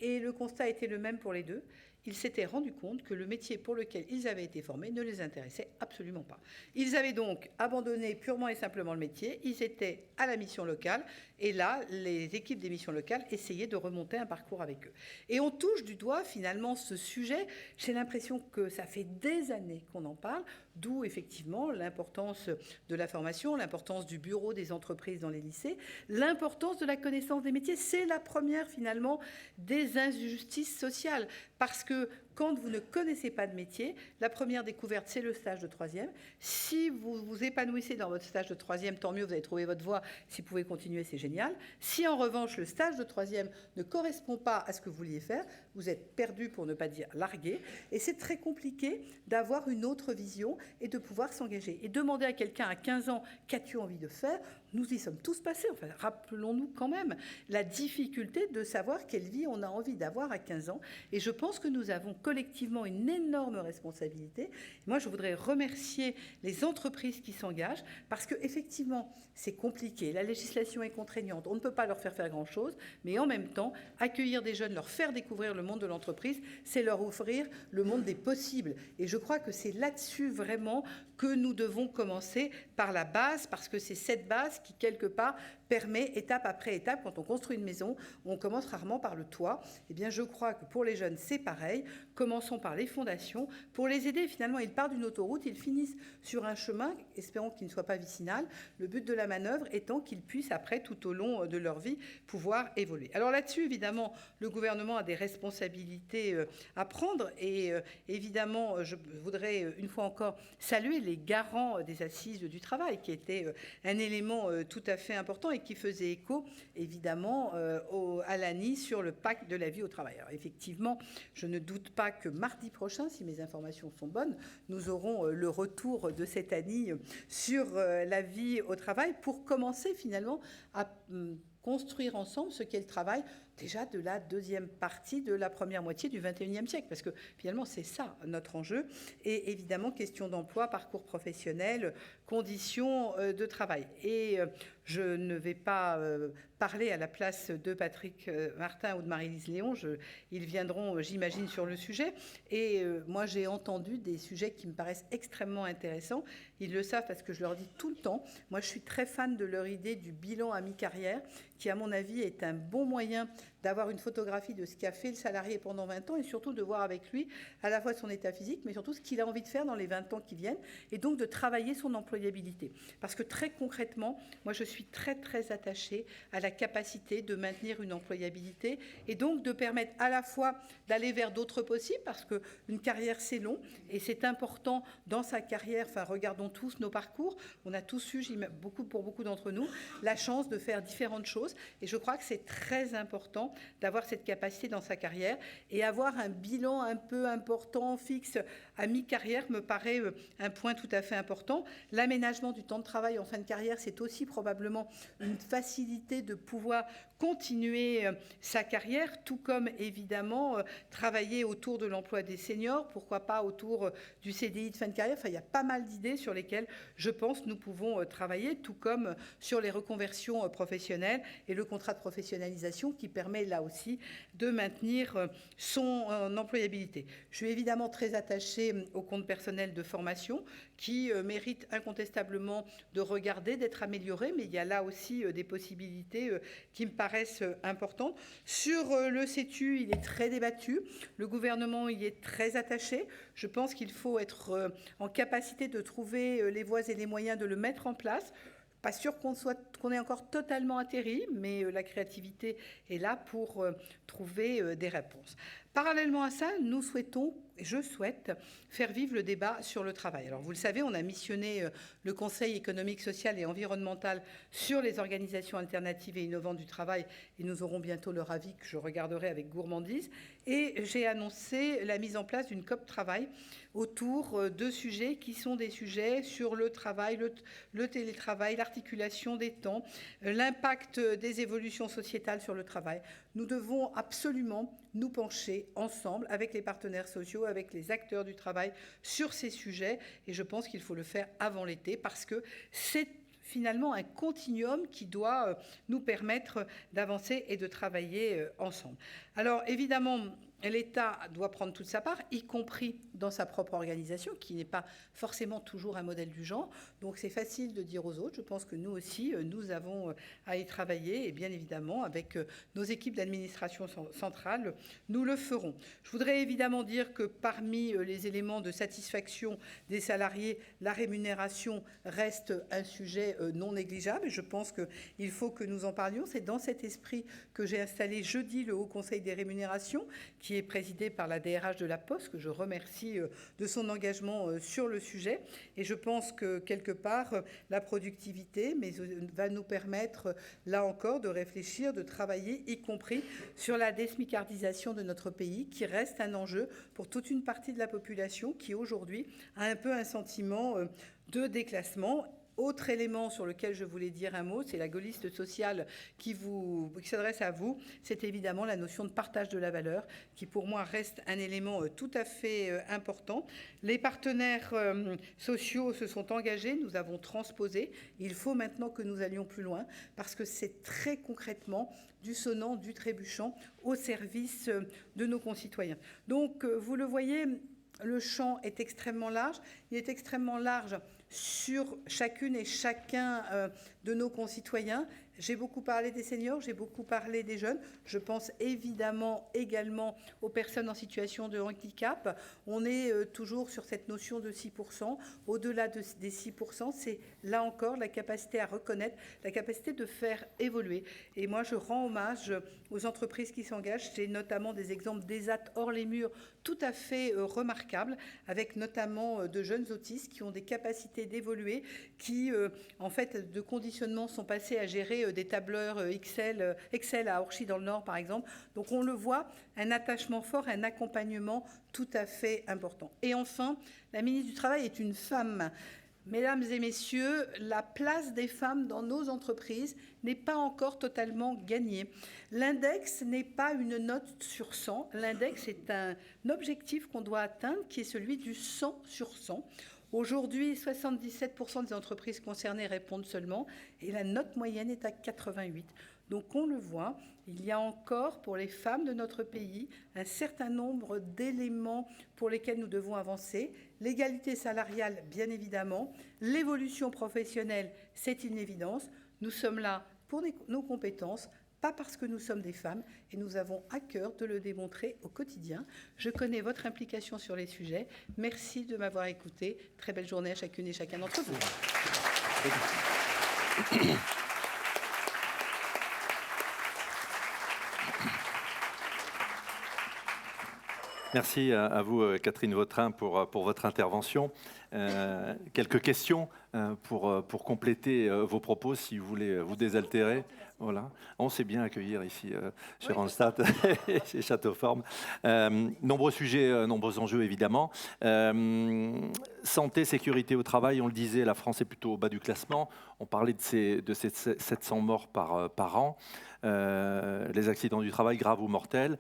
Et le constat était le même pour les deux. Ils s'étaient rendus compte que le métier pour lequel ils avaient été formés ne les intéressait absolument pas. Ils avaient donc abandonné purement et simplement le métier, ils étaient à la mission locale, et là, les équipes des missions locales essayaient de remonter un parcours avec eux. Et on touche du doigt finalement ce sujet. J'ai l'impression que ça fait des années qu'on en parle, d'où effectivement l'importance de la formation, l'importance du bureau des entreprises dans les lycées, l'importance de la connaissance des métiers. C'est la première finalement des injustices sociales, parce que quand vous ne connaissez pas de métier, la première découverte, c'est le stage de troisième. Si vous vous épanouissez dans votre stage de troisième, tant mieux, vous avez trouvé votre voie. Si vous pouvez continuer, c'est génial. Si en revanche, le stage de troisième ne correspond pas à ce que vous vouliez faire, vous êtes perdu, pour ne pas dire largué. Et c'est très compliqué d'avoir une autre vision et de pouvoir s'engager. Et demander à quelqu'un à 15 ans, qu'as-tu envie de faire ? Nous y sommes tous passés. Enfin, rappelons-nous quand même la difficulté de savoir quelle vie on a envie d'avoir à 15 ans. Et je pense que nous avons collectivement une énorme responsabilité. Moi, je voudrais remercier les entreprises qui s'engagent, parce qu'effectivement, c'est compliqué. La législation est contraignante. On ne peut pas leur faire grand-chose, mais en même temps, accueillir des jeunes, leur faire découvrir le monde de l'entreprise, c'est leur offrir le monde des possibles. Et je crois que c'est là-dessus vraiment que nous devons commencer par la base, parce que c'est cette base qui, quelque part, permet, étape après étape, quand on construit une maison, on commence rarement par le toit. Eh bien, je crois que pour les jeunes, c'est pareil. Commençons par les fondations. Pour les aider, finalement, ils partent d'une autoroute, ils finissent sur un chemin, espérons qu'il ne soit pas vicinal. Le but de la manœuvre étant qu'ils puissent, après, tout au long de leur vie, pouvoir évoluer. Alors là-dessus, évidemment, le gouvernement a des responsabilités à prendre. Et évidemment, je voudrais, une fois encore, saluer les garants des assises du travail, qui étaient un élément tout à fait important et qui faisait écho, évidemment, à l'ANI sur le pacte de la vie au travail. Alors, effectivement, je ne doute pas que mardi prochain, si mes informations sont bonnes, nous aurons le retour de cette ANI sur la vie au travail pour commencer finalement à construire ensemble ce qu'est le travail, déjà de la deuxième partie de la première moitié du XXIe siècle, parce que finalement c'est ça notre enjeu. Et évidemment, question d'emploi, parcours professionnel, conditions de travail. Et je ne vais pas parler à la place de Patrick Martin ou de Marie-Lise Léon. Ils viendront, j'imagine, sur le sujet. Et moi, j'ai entendu des sujets qui me paraissent extrêmement intéressants. Ils le savent parce que je leur dis tout le temps. Moi, je suis très fan de leur idée du bilan à mi-carrière, qui, à mon avis, est un bon moyen d'avoir une photographie de ce qu'a fait le salarié pendant 20 ans et surtout de voir avec lui à la fois son état physique, mais surtout ce qu'il a envie de faire dans les 20 ans qui viennent et donc de travailler son employabilité. Parce que très concrètement, moi je suis très très attachée à la capacité de maintenir une employabilité et donc de permettre à la fois d'aller vers d'autres possibles, parce qu'une carrière c'est long et c'est important dans sa carrière, enfin regardons tous nos parcours, on a tous eu, pour beaucoup d'entre nous, la chance de faire différentes choses et je crois que c'est très important d'avoir cette capacité dans sa carrière et avoir un bilan un peu important, fixe, à mi-carrière me paraît un point tout à fait important. L'aménagement du temps de travail en fin de carrière, c'est aussi probablement une facilité de pouvoir continuer sa carrière, tout comme évidemment travailler autour de l'emploi des seniors, pourquoi pas autour du CDI de fin de carrière. Enfin, il y a pas mal d'idées sur lesquelles je pense nous pouvons travailler, tout comme sur les reconversions professionnelles et le contrat de professionnalisation qui permet là aussi de maintenir son employabilité. Je suis évidemment très attachée au compte personnel de formation qui mérite incontestablement de regarder, d'être amélioré, mais il y a là aussi des possibilités qui me paraissent importantes. Sur le CETU, il est très débattu. Le gouvernement y est très attaché. Je pense qu'il faut être en capacité de trouver les voies et les moyens de le mettre en place. Pas sûr qu'on ait encore totalement atterri, mais la créativité est là pour trouver des réponses. Parallèlement à ça, nous souhaitons, je souhaite, faire vivre le débat sur le travail. Alors vous le savez, on a missionné le Conseil économique, social et environnemental sur les organisations alternatives et innovantes du travail et nous aurons bientôt leur avis que je regarderai avec gourmandise. Et j'ai annoncé la mise en place d'une COP travail autour de sujets qui sont des sujets sur le travail, le télétravail, l'articulation des temps, l'impact des évolutions sociétales sur le travail. Nous devons absolument nous pencher ensemble avec les partenaires sociaux, avec les acteurs du travail sur ces sujets et je pense qu'il faut le faire avant l'été parce que c'est finalement un continuum qui doit nous permettre d'avancer et de travailler ensemble. Alors évidemment, l'État doit prendre toute sa part, y compris dans sa propre organisation, qui n'est pas forcément toujours un modèle du genre. Donc c'est facile de dire aux autres. Je pense que nous aussi, nous avons à y travailler. Et bien évidemment, avec nos équipes d'administration centrale, nous le ferons. Je voudrais évidemment dire que parmi les éléments de satisfaction des salariés, la rémunération reste un sujet non négligeable. Et je pense qu'il faut que nous en parlions. C'est dans cet esprit que j'ai installé jeudi le Haut Conseil des rémunérations, qui est présidé par la DRH de la Poste, que je remercie de son engagement sur le sujet. Et je pense que, quelque part, la productivité va nous permettre, là encore, de réfléchir, de travailler, y compris sur la désmicardisation de notre pays, qui reste un enjeu pour toute une partie de la population qui, aujourd'hui, a un peu un sentiment de déclassement. Autre élément sur lequel je voulais dire un mot, c'est la gaulliste sociale qui s'adresse à vous. C'est évidemment la notion de partage de la valeur qui, pour moi, reste un élément tout à fait important. Les partenaires sociaux se sont engagés, nous avons transposé. Il faut maintenant que nous allions plus loin parce que c'est très concrètement du sonnant, du trébuchant au service de nos concitoyens. Donc, vous le voyez, le champ est extrêmement large. Il est extrêmement large sur chacune et chacun de nos concitoyens. J'ai beaucoup parlé des seniors, j'ai beaucoup parlé des jeunes. Je pense évidemment également aux personnes en situation de handicap. On est toujours sur cette notion de 6%. Au-delà des 6%, c'est là encore la capacité à reconnaître, la capacité de faire évoluer. Et moi, je rends hommage aux entreprises qui s'engagent. J'ai notamment des exemples d'ESAT hors les murs tout à fait remarquables, avec notamment de jeunes autistes qui ont des capacités d'évoluer, qui, en fait, de conditionnement sont passés à gérer des tableurs Excel à Orchy dans le Nord, par exemple. Donc, on le voit, un attachement fort, un accompagnement tout à fait important. Et enfin, la ministre du Travail est une femme. Mesdames et messieurs, la place des femmes dans nos entreprises n'est pas encore totalement gagnée. L'index n'est pas une note sur 100. L'index est un objectif qu'on doit atteindre qui est celui du 100 sur 100. Aujourd'hui, 77% des entreprises concernées répondent seulement et la note moyenne est à 88. Donc on le voit, il y a encore pour les femmes de notre pays un certain nombre d'éléments pour lesquels nous devons avancer. L'égalité salariale, bien évidemment. L'évolution professionnelle, c'est une évidence. Nous sommes là pour nos compétences, pas parce que nous sommes des femmes, et nous avons à cœur de le démontrer au quotidien. Je connais votre implication sur les sujets. Merci de m'avoir écouté. Très belle journée à chacune et chacun d'entre vous. Merci à vous, Catherine Vautrin, pour votre intervention. Quelques questions pour compléter vos propos, si vous voulez vous désaltérer. Voilà. On sait bien accueillir ici chez Randstad, chez Châteauforme. Nombreux sujets, nombreux enjeux, évidemment. Santé, sécurité au travail, on le disait, la France est plutôt au bas du classement. On parlait de ces 700 morts par an. Les accidents du travail graves ou mortels.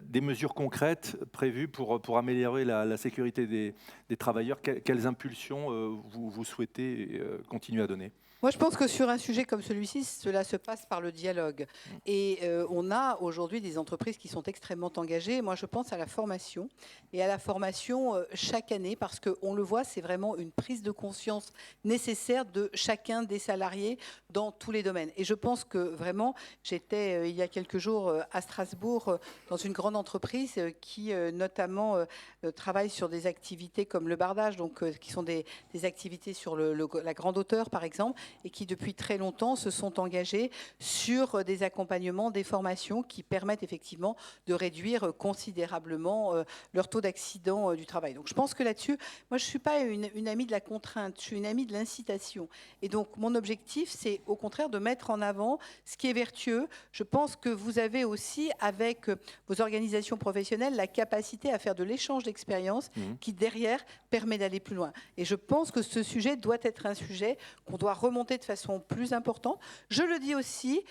Des mesures concrètes prévues pour améliorer la sécurité des travailleurs. Quelles impulsions vous souhaitez continuer à donner ? Moi, je pense que sur un sujet comme celui-ci, cela se passe par le dialogue. Et on a aujourd'hui des entreprises qui sont extrêmement engagées. Moi, je pense à la formation. Et à la formation chaque année, parce qu'on le voit, c'est vraiment une prise de conscience nécessaire de chacun des salariés dans tous les domaines. Et je pense que vraiment, j'étais il y a quelques jours à Strasbourg dans une grande entreprise qui notamment travaille sur des activités comme le bardage, donc qui sont des activités sur la grande hauteur, par exemple, et qui depuis très longtemps se sont engagés sur des accompagnements, des formations qui permettent effectivement de réduire considérablement leur taux d'accident du travail. Donc je pense que là-dessus, moi je ne suis pas une amie de la contrainte, je suis une amie de l'incitation. Et donc mon objectif, c'est au contraire de mettre en avant ce qui est vertueux. Je pense que vous avez aussi, avec vos organisations professionnelles, la capacité à faire de l'échange d'expériences qui derrière permet d'aller plus loin. Et je pense que ce sujet doit être un sujet qu'on doit remonter de façon plus importante. Je le dis aussi,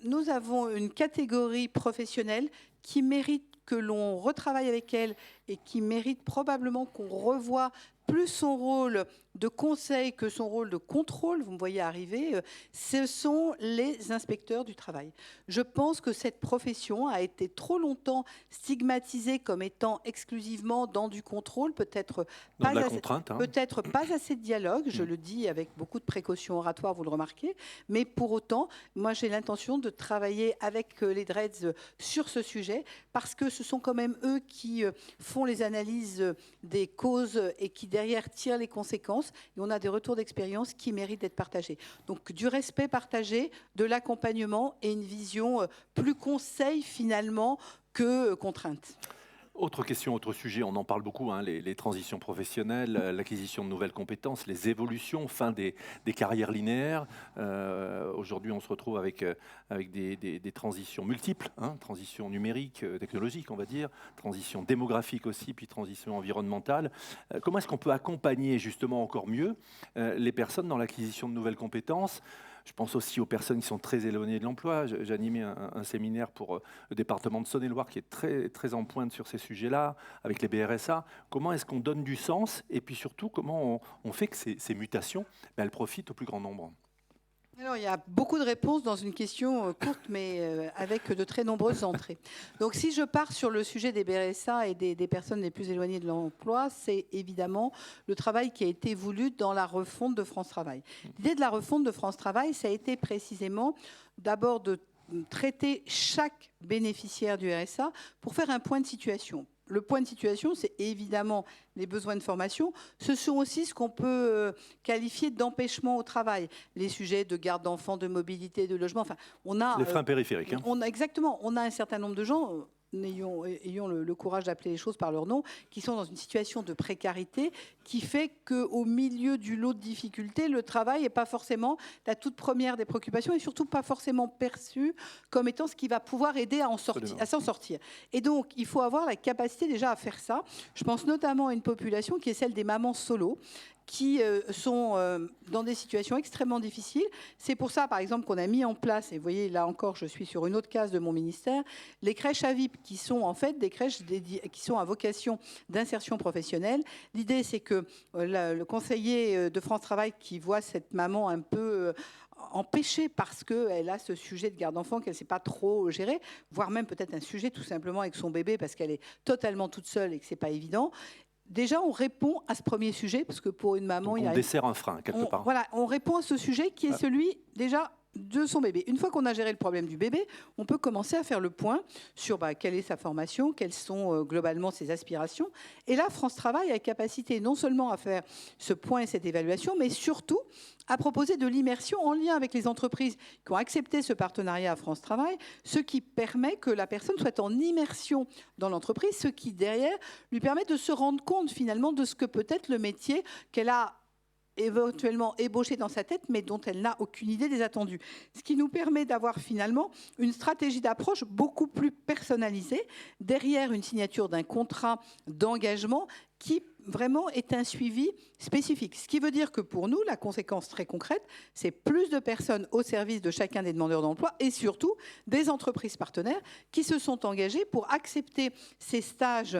nous avons une catégorie professionnelle qui mérite que l'on retravaille avec elle et qui mérite probablement qu'on revoie plus son rôle de conseil que son rôle de contrôle, vous me voyez arriver, ce sont les inspecteurs du travail. Je pense que cette profession a été trop longtemps stigmatisée comme étant exclusivement dans du contrôle, peut-être pas, pas assez de dialogue, je le dis avec beaucoup de précautions oratoires, vous le remarquez, mais pour autant, moi j'ai l'intention de travailler avec les Dreads sur ce sujet, parce que ce sont quand même eux qui font les analyses des causes et qui derrière tirent les conséquences. Et on a des retours d'expérience qui méritent d'être partagés. Donc du respect partagé, de l'accompagnement et une vision plus conseil finalement que contrainte. Autre question, autre sujet, on en parle beaucoup, les transitions professionnelles, l'acquisition de nouvelles compétences, les évolutions, fin des carrières linéaires. Aujourd'hui, on se retrouve avec des transitions multiples, transition numérique, technologique, on va dire, transition démographique aussi, puis transition environnementale. Comment est-ce qu'on peut accompagner justement encore mieux les personnes dans l'acquisition de nouvelles compétences ? Je pense aussi aux personnes qui sont très éloignées de l'emploi. J'ai animé un séminaire pour le département de Saône-et-Loire qui est très, très en pointe sur ces sujets-là, avec les BRSA. Comment est-ce qu'on donne du sens ? Et puis surtout, comment on fait que ces mutations, elles profitent au plus grand nombre ? Alors, il y a beaucoup de réponses dans une question courte, mais avec de très nombreuses entrées. Donc, si je pars sur le sujet des BRSA et des personnes les plus éloignées de l'emploi, c'est évidemment le travail qui a été voulu dans la refonte de France Travail. L'idée de la refonte de France Travail, ça a été précisément d'abord de traiter chaque bénéficiaire du RSA pour faire un point de situation. Le point de situation, c'est évidemment les besoins de formation. Ce sont aussi ce qu'on peut qualifier d'empêchement au travail. Les sujets de garde d'enfants, de mobilité, de logement. Enfin, on a, les freins périphériques. Exactement. On a un certain nombre de gens... ayons le courage d'appeler les choses par leur nom, qui sont dans une situation de précarité qui fait qu'au milieu du lot de difficultés, le travail n'est pas forcément la toute première des préoccupations et surtout pas forcément perçu comme étant ce qui va pouvoir aider à s'en sortir. Et donc, il faut avoir la capacité déjà à faire ça. Je pense notamment à une population qui est celle des mamans solo, qui sont dans des situations extrêmement difficiles. C'est pour ça, par exemple, qu'on a mis en place, et vous voyez, là encore, je suis sur une autre case de mon ministère, les crèches AVIP, qui sont en fait des crèches qui sont à vocation d'insertion professionnelle. L'idée, c'est que le conseiller de France Travail qui voit cette maman un peu... empêchée parce qu'elle a ce sujet de garde d'enfant qu'elle ne sait pas trop gérer, voire même peut-être un sujet tout simplement avec son bébé parce qu'elle est totalement toute seule et que ce n'est pas évident. Déjà, on répond à ce premier sujet, parce que pour une maman... Donc on dessert un frein, quelque part. Voilà, on répond à ce sujet qui est celui, déjà, de son bébé. Une fois qu'on a géré le problème du bébé, on peut commencer à faire le point sur quelle est sa formation, quelles sont globalement ses aspirations. Et là, France Travail a capacité non seulement à faire ce point et cette évaluation, mais surtout à proposer de l'immersion en lien avec les entreprises qui ont accepté ce partenariat à France Travail, ce qui permet que la personne soit en immersion dans l'entreprise, ce qui derrière lui permet de se rendre compte finalement de ce que peut être le métier qu'elle a éventuellement ébauché dans sa tête, mais dont elle n'a aucune idée des attendus. Ce qui nous permet d'avoir finalement une stratégie d'approche beaucoup plus personnalisée, derrière une signature d'un contrat d'engagement qui vraiment est un suivi spécifique. Ce qui veut dire que pour nous, la conséquence très concrète, c'est plus de personnes au service de chacun des demandeurs d'emploi et surtout des entreprises partenaires qui se sont engagées pour accepter ces stages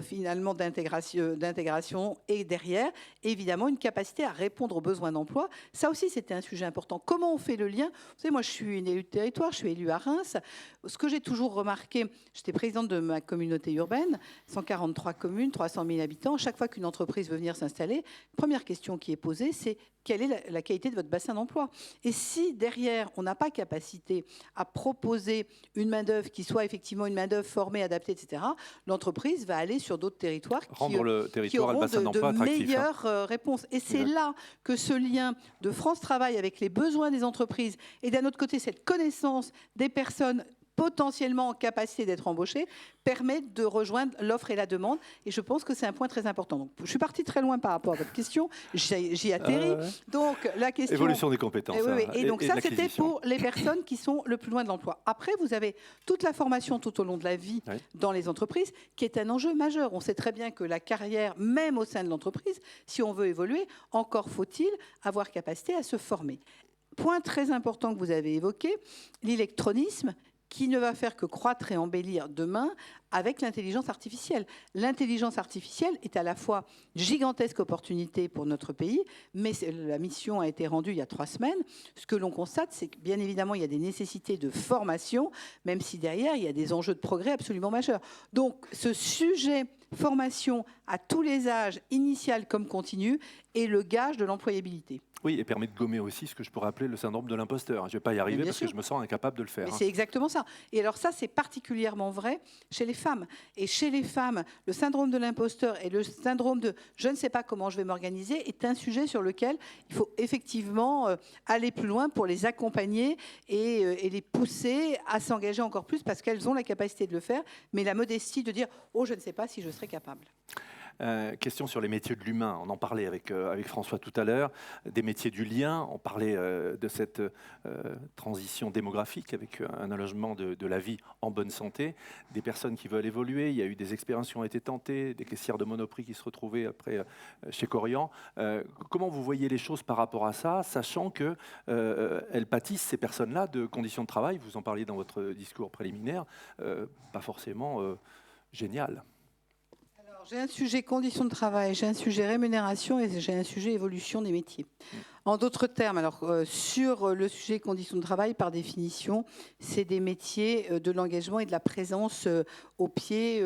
finalement d'intégration et derrière, évidemment, une capacité à répondre aux besoins d'emploi. Ça aussi, c'était un sujet important. Comment on fait le lien? Vous savez, moi, je suis une élue de territoire, je suis élue à Reims. Ce que j'ai toujours remarqué, j'étais présidente de ma communauté urbaine, 143 communes, 300 000 habitants. Chaque fois qu'une entreprise veut venir s'installer, la première question qui est posée, c'est quelle est la qualité de votre bassin d'emploi? Et si derrière, on n'a pas capacité à proposer une main-d'œuvre qui soit effectivement une main-d'œuvre formée, adaptée, etc., l'entreprise va aller sur d'autres territoires Rendre le territoire et le bassin d'emploi de attractif. meilleures réponses. Et c'est là que ce lien de France Travail avec les besoins des entreprises et d'un autre côté, cette connaissance des personnes potentiellement en capacité d'être embauchés, permet de rejoindre l'offre et la demande. Et je pense que c'est un point très important. Donc, je suis partie très loin par rapport à votre question. J'y atterris. Donc, la question... Évolution des compétences. Et donc, ça, c'était pour les personnes qui sont le plus loin de l'emploi. Après, vous avez toute la formation tout au long de la vie dans les entreprises, qui est un enjeu majeur. On sait très bien que la carrière, même au sein de l'entreprise, si on veut évoluer, encore faut-il avoir capacité à se former. Point très important que vous avez évoqué, l'électronisme, qui ne va faire que croître et embellir demain avec l'intelligence artificielle. L'intelligence artificielle est à la fois une gigantesque opportunité pour notre pays, mais la mission a été rendue il y a 3 semaines. Ce que l'on constate, c'est que bien évidemment, il y a des nécessités de formation, même si derrière, il y a des enjeux de progrès absolument majeurs. Donc, ce sujet formation à tous les âges, initial comme continu, est le gage de l'employabilité. Oui, et permet de gommer aussi ce que je pourrais appeler le syndrome de l'imposteur. Je ne vais pas y arriver parce que je me sens incapable de le faire. Mais c'est exactement ça. Et alors ça, c'est particulièrement vrai chez les femmes. Et chez les femmes, le syndrome de l'imposteur et le syndrome de « je ne sais pas comment je vais m'organiser » est un sujet sur lequel il faut effectivement aller plus loin pour les accompagner et les pousser à s'engager encore plus parce qu'elles ont la capacité de le faire, mais la modestie de dire « oh, je ne sais pas si je serai capable ». Question sur les métiers de l'humain. On en parlait avec François tout à l'heure, des métiers du lien. On parlait de cette transition démographique avec un allongement de la vie en bonne santé. Des personnes qui veulent évoluer. Il y a eu des expériences qui ont été tentées, des caissières de Monoprix qui se retrouvaient après chez Korian. Comment vous voyez les choses par rapport à ça, sachant qu'elles pâtissent, ces personnes-là, de conditions de travail, vous en parliez dans votre discours préliminaire, pas forcément génial. J'ai un sujet conditions de travail, j'ai un sujet rémunération et j'ai un sujet évolution des métiers. En d'autres termes, sur le sujet conditions de travail, par définition, c'est des métiers de l'engagement et de la présence au pied,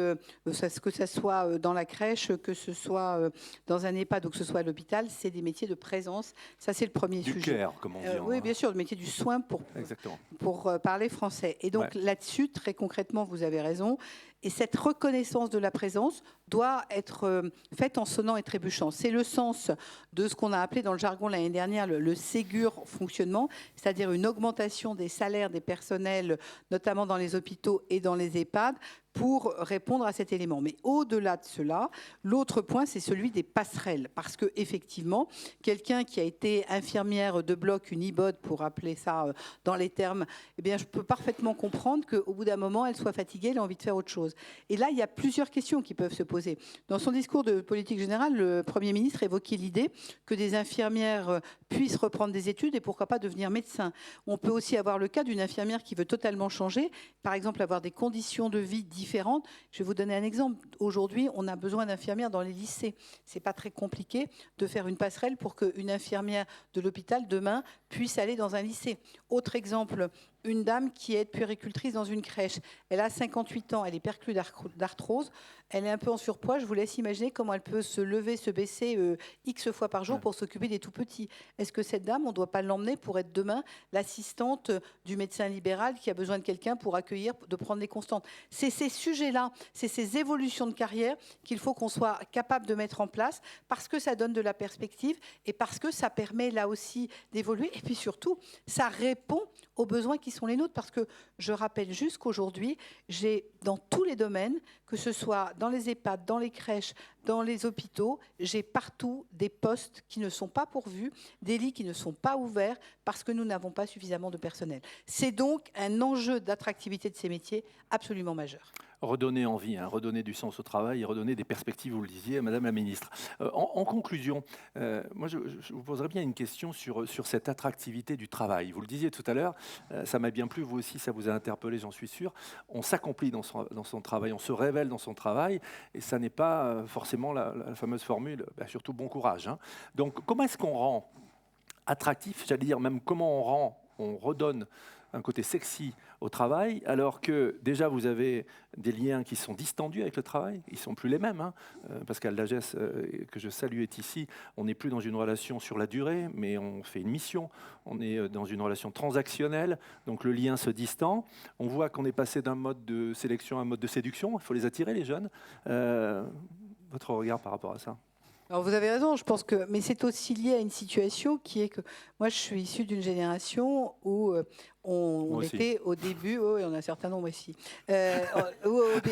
que ce soit dans la crèche, que ce soit dans un EHPAD ou que ce soit à l'hôpital, c'est des métiers de présence. Ça, c'est le premier sujet. Du care, comme on dit. Oui, bien sûr, le métier du soin pour parler français. Et donc là-dessus, très concrètement, vous avez raison. Et cette reconnaissance de la présence doit être faite en sonnant et trébuchant. C'est le sens de ce qu'on a appelé dans le jargon l'année dernière le Ségur fonctionnement, c'est-à-dire une augmentation des salaires des personnels, notamment dans les hôpitaux et dans les EHPAD, pour répondre à cet élément. Mais au-delà de cela, l'autre point, c'est celui des passerelles. Parce qu'effectivement, quelqu'un qui a été infirmière de bloc, une IBOD, pour appeler ça dans les termes, eh bien, je peux parfaitement comprendre qu'au bout d'un moment, elle soit fatiguée, elle a envie de faire autre chose. Et là, il y a plusieurs questions qui peuvent se poser. Dans son discours de politique générale, le Premier ministre évoquait l'idée que des infirmières puissent reprendre des études et pourquoi pas devenir médecin. On peut aussi avoir le cas d'une infirmière qui veut totalement changer, par exemple avoir des conditions de vie différentes. Je vais vous donner un exemple. Aujourd'hui, on a besoin d'infirmières dans les lycées. C'est pas très compliqué de faire une passerelle pour qu'une infirmière de l'hôpital, demain, puisse aller dans un lycée. Autre exemple une dame qui est puéricultrice dans une crèche. Elle a 58 ans, elle est perclue d'arthrose, elle est un peu en surpoids. Je vous laisse imaginer comment elle peut se lever, se baisser X fois par jour pour s'occuper des tout-petits. Est-ce que cette dame, on ne doit pas l'emmener pour être demain l'assistante du médecin libéral qui a besoin de quelqu'un pour accueillir, de prendre les constantes? C'est ces sujets-là, c'est ces évolutions de carrière qu'il faut qu'on soit capable de mettre en place parce que ça donne de la perspective et parce que ça permet là aussi d'évoluer. Et puis surtout, ça répond aux besoins qui sont les nôtres. Parce que je rappelle juste qu'aujourd'hui, j'ai dans tous les domaines, que ce soit dans les EHPAD, dans les crèches, dans les hôpitaux, j'ai partout des postes qui ne sont pas pourvus, des lits qui ne sont pas ouverts parce que nous n'avons pas suffisamment de personnel. C'est donc un enjeu d'attractivité de ces métiers absolument majeur. Redonner envie, redonner du sens au travail et redonner des perspectives, vous le disiez, Madame la Ministre. En conclusion, moi je vous poserais bien une question sur cette attractivité du travail. Vous le disiez tout à l'heure, ça m'a bien plu, vous aussi ça vous a interpellé, j'en suis sûr. On s'accomplit dans son travail, on se révèle dans son travail et ça n'est pas forcément la fameuse formule, surtout bon courage. Donc comment est-ce qu'on rend attractif, j'allais dire même comment on redonne un côté sexy au travail, alors que déjà vous avez des liens qui sont distendus avec le travail, ils ne sont plus les mêmes. Pascal Lagesse, que je salue, est ici. On n'est plus dans une relation sur la durée, mais on fait une mission. On est dans une relation transactionnelle, donc le lien se distend. On voit qu'on est passé d'un mode de sélection à un mode de séduction. Il faut les attirer, les jeunes. Votre regard par rapport à ça? Alors vous avez raison, je pense que, mais c'est aussi lié à une situation qui est que moi je suis issue d'une génération où on était au début, il y en a un certain nombre ici,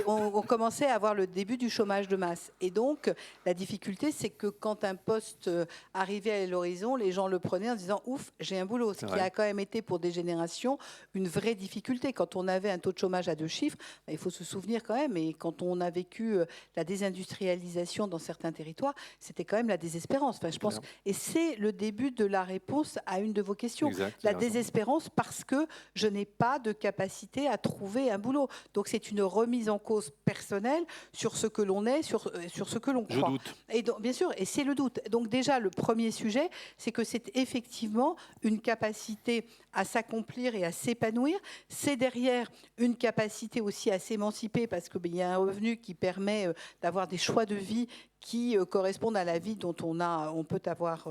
on commençait à avoir le début du chômage de masse. Et donc la difficulté, c'est que quand un poste arrivait à l'horizon, les gens le prenaient en disant ouf, j'ai un boulot, ce qui a quand même été pour des générations une vraie difficulté. Quand on avait un taux de chômage à 2 chiffres, il faut se souvenir quand même, et quand on a vécu la désindustrialisation dans certains territoires, c'était quand même la désespérance. Enfin, je pense, et c'est le début de la réponse à une de vos questions. La désespérance parce que je n'ai pas de capacité à trouver un boulot. Donc c'est une remise en cause personnelle sur ce que l'on est, sur ce que l'on croit. Je doute. Et donc, bien sûr, et c'est le doute. Donc déjà, le premier sujet, c'est que c'est effectivement une capacité à s'accomplir et à s'épanouir. C'est derrière une capacité aussi à s'émanciper parce qu'il y a un revenu qui permet d'avoir des choix de vie qui correspondent à la vie dont on peut avoir,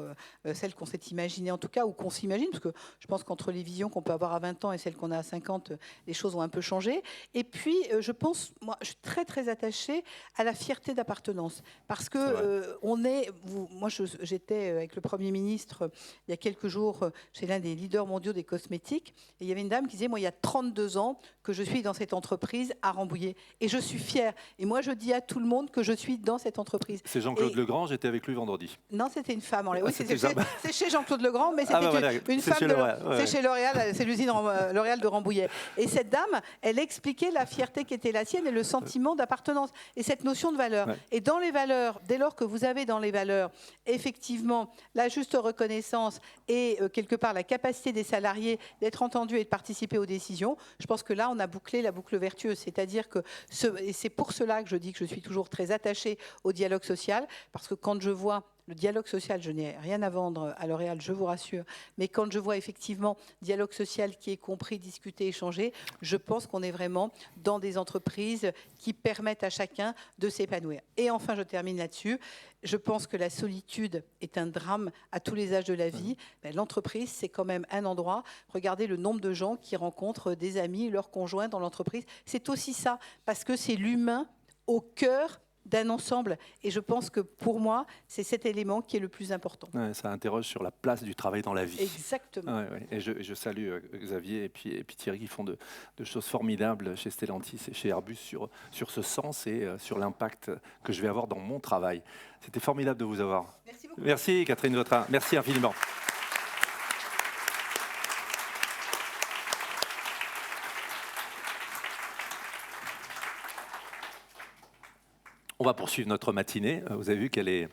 celle qu'on s'est imaginée en tout cas, ou qu'on s'imagine, parce que je pense qu'entre les visions qu'on peut avoir à 20 ans et celles qu'on a à 50, les choses ont un peu changé. Et puis, je pense, moi, je suis très, très attachée à la fierté d'appartenance, parce que moi, j'étais avec le Premier ministre il y a quelques jours chez l'un des leaders mondiaux des cosmétiques, et il y avait une dame qui disait, moi, il y a 32 ans que je suis dans cette entreprise à Rambouillet, et je suis fière. Et moi, je dis à tout le monde que je suis dans cette entreprise. C'est Jean-Claude Legrand, j'étais avec lui vendredi. Non, c'était une femme. Oui, c'est chez Jean-Claude Legrand, mais c'était une femme. C'est chez L'Oréal, c'est l'usine L'Oréal de Rambouillet. Et cette dame, elle expliquait la fierté qui était la sienne et le sentiment d'appartenance et cette notion de valeur. Ouais. Et dans les valeurs, dès lors que vous avez dans les valeurs, effectivement, la juste reconnaissance et quelque part la capacité des salariés d'être entendus et de participer aux décisions, je pense que là, on a bouclé la boucle vertueuse. C'est-à-dire que, et c'est pour cela que je dis que je suis toujours très attachée au dialogue social, parce que quand je vois le dialogue social, je n'ai rien à vendre à L'Oréal, je vous rassure, mais quand je vois effectivement dialogue social qui est compris, discuté, échangé, je pense qu'on est vraiment dans des entreprises qui permettent à chacun de s'épanouir. Et enfin, je termine là-dessus, je pense que la solitude est un drame à tous les âges de la vie. L'entreprise, c'est quand même un endroit, regardez le nombre de gens qui rencontrent des amis, leurs conjoints dans l'entreprise, c'est aussi ça, parce que c'est l'humain au cœur d'un ensemble. Et je pense que pour moi, c'est cet élément qui est le plus important. Ouais, ça interroge sur la place du travail dans la vie. Exactement. Ouais. Et je salue Xavier et puis Thierry qui font de choses formidables chez Stellantis et chez Airbus sur ce sens et sur l'impact que je vais avoir dans mon travail. C'était formidable de vous avoir. Merci beaucoup. Merci Catherine Vautrin. Merci infiniment. On va poursuivre notre matinée. Vous avez vu qu'elle est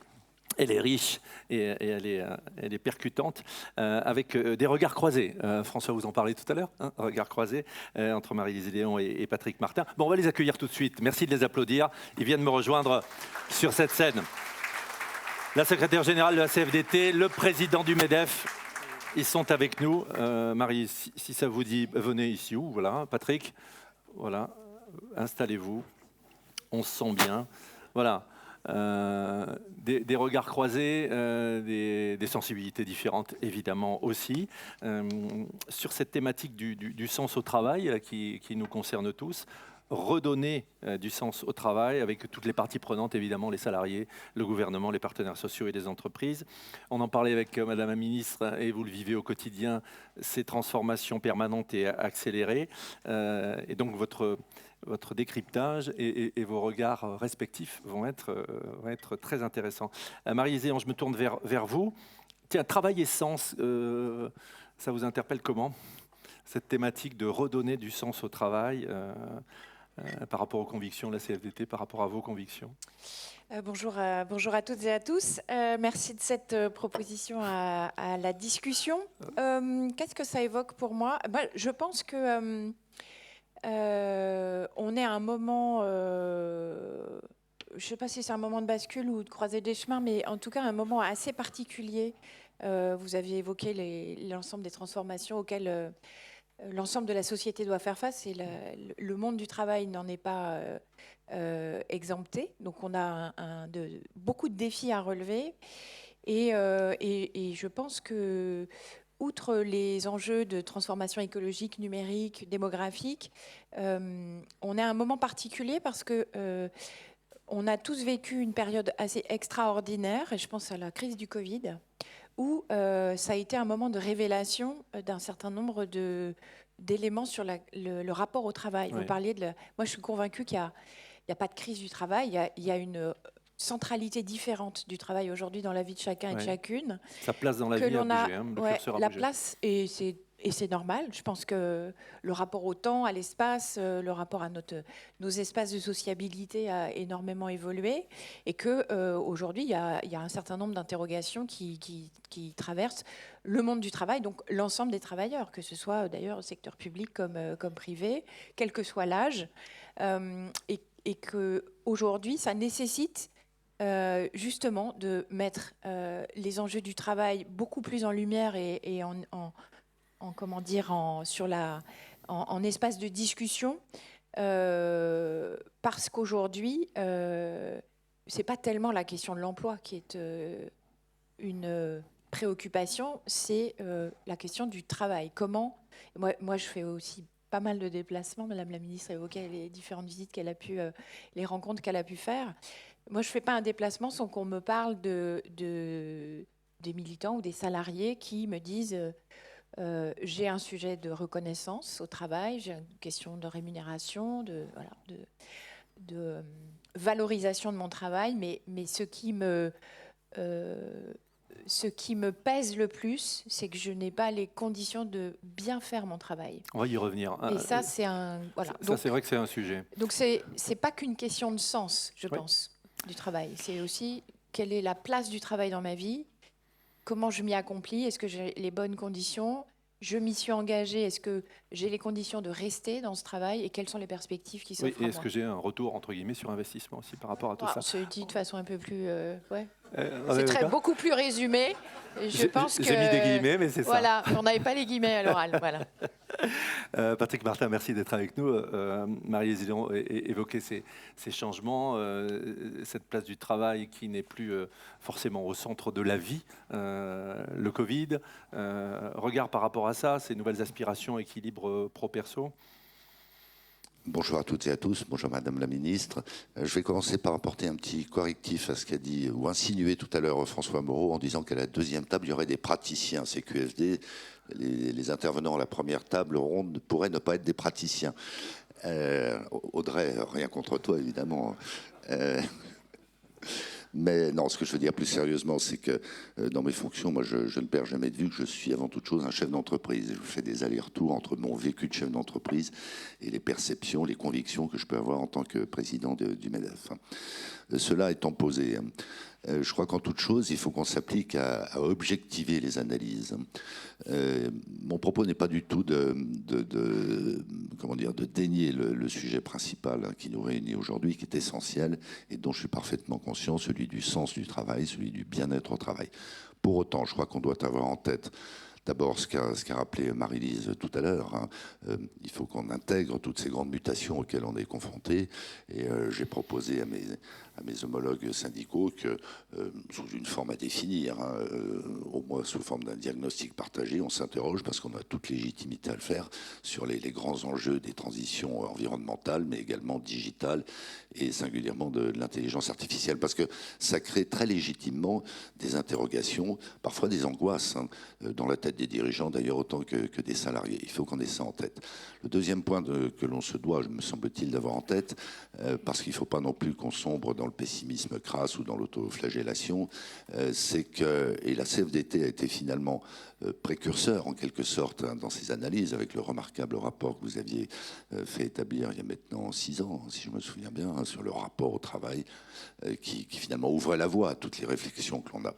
riche et elle est percutante, avec des regards croisés. François vous en parlait tout à l'heure, regards croisés entre Marie-Lise Léon et Patrick Martin. Bon, on va les accueillir tout de suite. Merci de les applaudir. Ils viennent me rejoindre sur cette scène. La secrétaire générale de la CFDT, le président du MEDEF, Ils sont avec nous. Marie, si ça vous dit, venez ici. Voilà, Patrick. Voilà, installez-vous. On se sent bien. Voilà. Des regards croisés, des sensibilités différentes, évidemment aussi. Sur cette thématique du sens au travail qui nous concerne tous, redonner du sens au travail avec toutes les parties prenantes, évidemment, les salariés, le gouvernement, les partenaires sociaux et les entreprises. On en parlait avec Madame la Ministre, et vous le vivez au quotidien, ces transformations permanentes et accélérées. Et donc, votre décryptage et vos regards respectifs vont être très intéressants. Marie-Zéan, je me tourne vers vous. Tiens, travail et sens, ça vous interpelle comment? Cette thématique de redonner du sens au travail par rapport aux convictions de la CFDT, par rapport à vos convictions? Bonjour à toutes et à tous. Merci de cette proposition à la discussion. Qu'est-ce que ça évoque pour moi? Je pense que on est à un moment, je ne sais pas si c'est un moment de bascule ou de croisée des chemins, mais en tout cas un moment assez particulier. Vous aviez évoqué l'ensemble des transformations auxquelles l'ensemble de la société doit faire face, et le monde du travail n'en est pas exempté. Donc on a beaucoup de défis à relever, et je pense que, outre les enjeux de transformation écologique, numérique, démographique, on est à un moment particulier parce que on a tous vécu une période assez extraordinaire, et je pense à la crise du Covid, où ça a été un moment de révélation d'un certain nombre d'éléments sur le rapport au travail. Oui. Vous parliez moi, je suis convaincue qu'il n'y a pas de crise du travail, il y a une centralité différente du travail aujourd'hui dans la vie de chacun et de chacune. Sa place dans la vie a bougé, hein, le curseur a la bougé. place, et c'est normal. Je pense que le rapport au temps, à l'espace, le rapport à nos espaces de sociabilité a énormément évolué, et que aujourd'hui il y a un certain nombre d'interrogations qui traversent le monde du travail, donc l'ensemble des travailleurs, que ce soit d'ailleurs au secteur public comme privé, quel que soit l'âge, et que aujourd'hui ça nécessite justement de mettre les enjeux du travail beaucoup plus en lumière et en espace de discussion, parce qu'aujourd'hui, c'est pas tellement la question de l'emploi qui est une préoccupation, c'est la question du travail. Comment, moi je fais aussi pas mal de déplacements, Madame la Ministre évoquait les différentes visites qu'elle a pu, les rencontres qu'elle a pu faire. Moi je fais pas un déplacement sans qu'on me parle des militants ou des salariés qui me disent j'ai un sujet de reconnaissance au travail, j'ai une question de rémunération, de valorisation de mon travail, mais ce qui me pèse le plus, c'est que je n'ai pas les conditions de bien faire mon travail. On va y revenir. Et ça, c'est un... Voilà. Ça, c'est vrai que c'est un sujet. Donc, c'est pas qu'une question de sens, je pense, du travail. C'est aussi quelle est la place du travail dans ma vie, comment je m'y accomplis, est-ce que j'ai les bonnes conditions, je m'y suis engagée, est-ce que j'ai les conditions de rester dans ce travail, et quelles sont les perspectives qui s'offrent à moi. Et est-ce que j'ai un retour, entre guillemets, sur investissement aussi par rapport à tout ça? C'est dit de façon un peu plus... C'est beaucoup plus résumé. Je pense que... J'ai mis des guillemets, mais c'est ça. Voilà, on n'avait pas les guillemets à l'oral. Voilà. Patrick Martin, merci d'être avec nous. Marie-Zéan évoquait ces changements, cette place du travail qui n'est plus forcément au centre de la vie, le Covid. Regard par rapport à ça, ces nouvelles aspirations, équilibre pro-perso. Bonjour à toutes et à tous, bonjour Madame la Ministre. Je vais commencer par apporter un petit correctif à ce qu'a dit ou insinué tout à l'heure François Moreau en disant qu'à la deuxième table, il y aurait des praticiens CQFD. Les intervenants à la première table ronde pourraient ne pas être des praticiens. Audrey, rien contre toi évidemment. Mais non, ce que je veux dire plus sérieusement, c'est que dans mes fonctions, moi, je ne perds jamais de vue que je suis avant toute chose un chef d'entreprise. Je fais des allers-retours entre mon vécu de chef d'entreprise et les perceptions, les convictions que je peux avoir en tant que président du MEDEF. Cela étant posé, je crois qu'en toute chose, il faut qu'on s'applique à objectiver les analyses. Mon propos n'est pas du tout de dénier le sujet principal qui nous réunit aujourd'hui, qui est essentiel et dont je suis parfaitement conscient, celui du sens du travail, celui du bien-être au travail. Pour autant, je crois qu'on doit avoir en tête D'abord, ce qu'a rappelé Marie-Lise tout à l'heure, hein, il faut qu'on intègre toutes ces grandes mutations auxquelles on est confronté. Et j'ai proposé à mes homologues syndicaux que, sous une forme à définir, hein, au moins sous forme d'un diagnostic partagé, on s'interroge parce qu'on a toute légitimité à le faire sur les grands enjeux des transitions environnementales, mais également digitales et singulièrement de l'intelligence artificielle, parce que ça crée très légitimement des interrogations, parfois des angoisses, hein, dans la tête des dirigeants, d'ailleurs autant que des salariés. Il faut qu'on ait ça en tête. Le deuxième point que l'on se doit, me semble-t-il, d'avoir en tête, parce qu'il ne faut pas non plus qu'on sombre dans le pessimisme crasse ou dans l'autoflagellation, c'est que, et la CFDT a été finalement précurseur en quelque sorte hein, dans ses analyses, avec le remarquable rapport que vous aviez fait établir il y a maintenant 6 ans, si je me souviens bien, hein, sur le rapport au travail, qui finalement ouvrait la voie à toutes les réflexions que l'on a.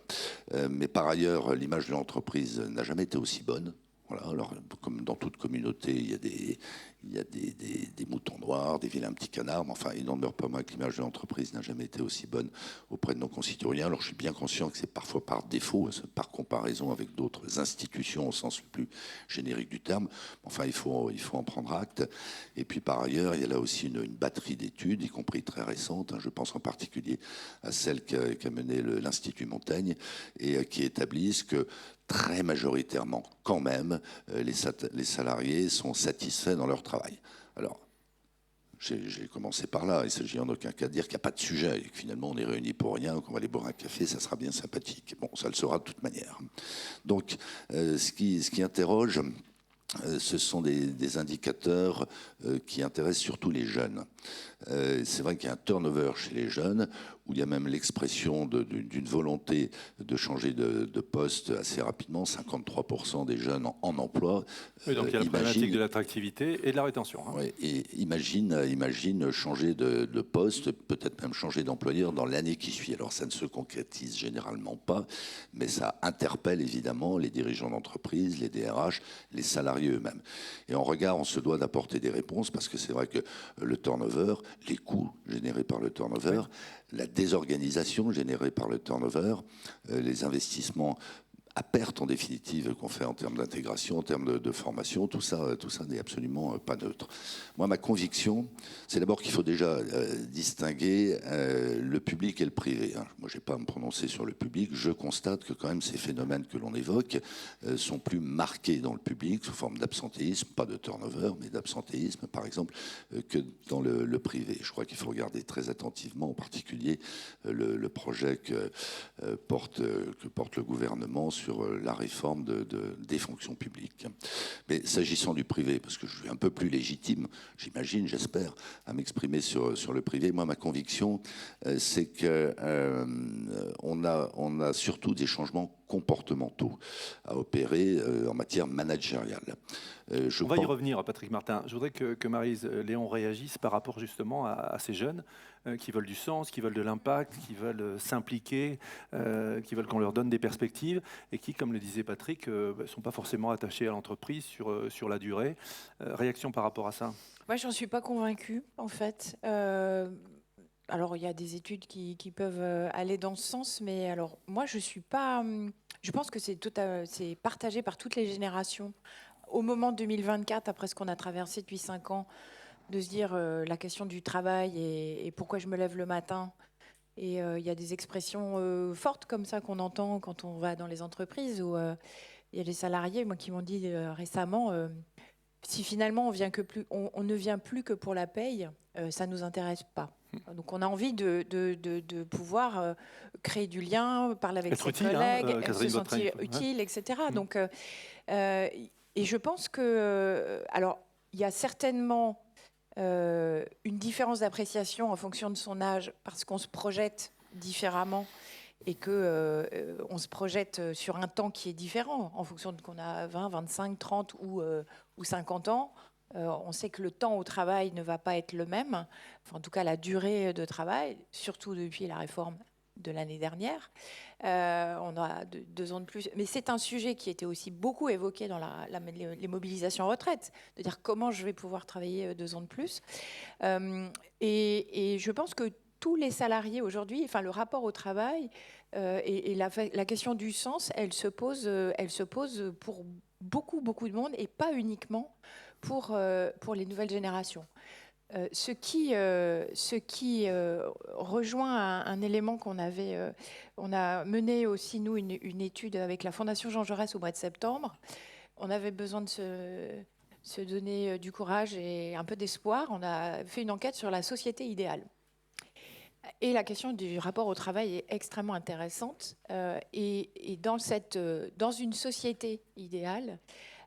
Mais par ailleurs, l'image de l'entreprise n'a jamais été aussi bonne. Voilà, alors, comme dans toute communauté, il y a des moutons noirs, des vilains petits canards, mais enfin, il n'en demeure pas moins que l'image de l'entreprise n'a jamais été aussi bonne auprès de nos concitoyens. Alors, je suis bien conscient que c'est parfois par défaut, par comparaison avec d'autres institutions au sens le plus générique du terme. Enfin, il faut en prendre acte. Et puis, par ailleurs, il y a là aussi une batterie d'études, y compris très récentes. Hein, je pense en particulier à celle qu'a menée l'Institut Montaigne et qui établissent que très majoritairement, quand même, les salariés sont satisfaits dans leur travail. Alors, j'ai commencé par là. Il s'agit en aucun cas de dire qu'il n'y a pas de sujet et que finalement on est réunis pour rien, qu'on va aller boire un café, ça sera bien sympathique. Bon, ça le sera de toute manière. Donc, ce qui interroge, ce sont des indicateurs qui intéressent surtout les jeunes. C'est vrai qu'il y a un turnover chez les jeunes, où il y a même l'expression d'une volonté de changer de poste assez rapidement. 53% des jeunes en emploi. Oui, donc il y a la problématique de l'attractivité et de la rétention. Hein. Ouais, et imagine changer de poste, peut-être même changer d'employeur dans l'année qui suit. Alors ça ne se concrétise généralement pas, mais ça interpelle évidemment les dirigeants d'entreprise, les DRH, les salariés eux-mêmes. Et en regard, on se doit d'apporter des réponses, parce que c'est vrai que le turnover, les coûts générés par le turnover, oui, la désorganisation générée par le turnover, les investissements à perte en définitive qu'on fait en termes d'intégration, en termes de formation, tout ça n'est absolument pas neutre. Moi, ma conviction, c'est d'abord qu'il faut déjà distinguer le public et le privé. Hein. Moi, je n'ai pas à me prononcer sur le public. Je constate que quand même ces phénomènes que l'on évoque sont plus marqués dans le public sous forme d'absentéisme, pas de turnover, mais d'absentéisme, par exemple, que dans le privé. Je crois qu'il faut regarder très attentivement, en particulier le projet que porte le gouvernement sur la réforme des fonctions publiques. Mais s'agissant du privé, parce que je suis un peu plus légitime, j'imagine, j'espère, à m'exprimer sur le privé, moi, ma conviction, c'est qu'on a surtout des changements comportementaux à opérer en matière managériale. On va y revenir, Patrick Martin. Je voudrais que Maryse Léon réagisse par rapport justement à ces jeunes qui veulent du sens, qui veulent de l'impact, qui veulent s'impliquer, qui veulent qu'on leur donne des perspectives et qui, comme le disait Patrick, ne sont pas forcément attachés à l'entreprise sur la durée. Réaction par rapport à ça? Moi, je n'en suis pas convaincue, en fait. Alors, il y a des études qui peuvent aller dans ce sens, mais alors, moi, je suis pas... Je pense que c'est partagé par toutes les générations. Au moment 2024, après ce qu'on a traversé depuis 5 ans, de se dire la question du travail et pourquoi je me lève le matin. Et il y a des expressions fortes comme ça qu'on entend quand on va dans les entreprises, où il y a des salariés qui m'ont dit récemment... si finalement on ne vient plus que pour la paye, ça ne nous intéresse pas. Donc on a envie de pouvoir créer du lien, parler avec ses collègues, se sentir utile, etc. Donc, et je pense que... alors, il y a certainement une différence d'appréciation en fonction de son âge, parce qu'on se projette différemment et qu'on se projette sur un temps qui est différent en fonction de qu'on a 20, 25, 30 ou 50 ans. On sait que le temps au travail ne va pas être le même, enfin, en tout cas la durée de travail, surtout depuis la réforme de l'année dernière. On a 2 ans de plus. Mais c'est un sujet qui était aussi beaucoup évoqué dans les mobilisations retraite, de dire comment je vais pouvoir travailler 2 ans de plus. Et je pense que tous les salariés aujourd'hui, enfin le rapport au travail et la question du sens, elle se pose pour beaucoup de monde et pas uniquement pour les nouvelles générations. Ce qui rejoint un élément qu'on avait, on a mené aussi nous une étude avec la Fondation Jean Jaurès au mois de septembre. On avait besoin de se donner du courage et un peu d'espoir. On a fait une enquête sur la société idéale. Et la question du rapport au travail est extrêmement intéressante. Et dans une société idéale,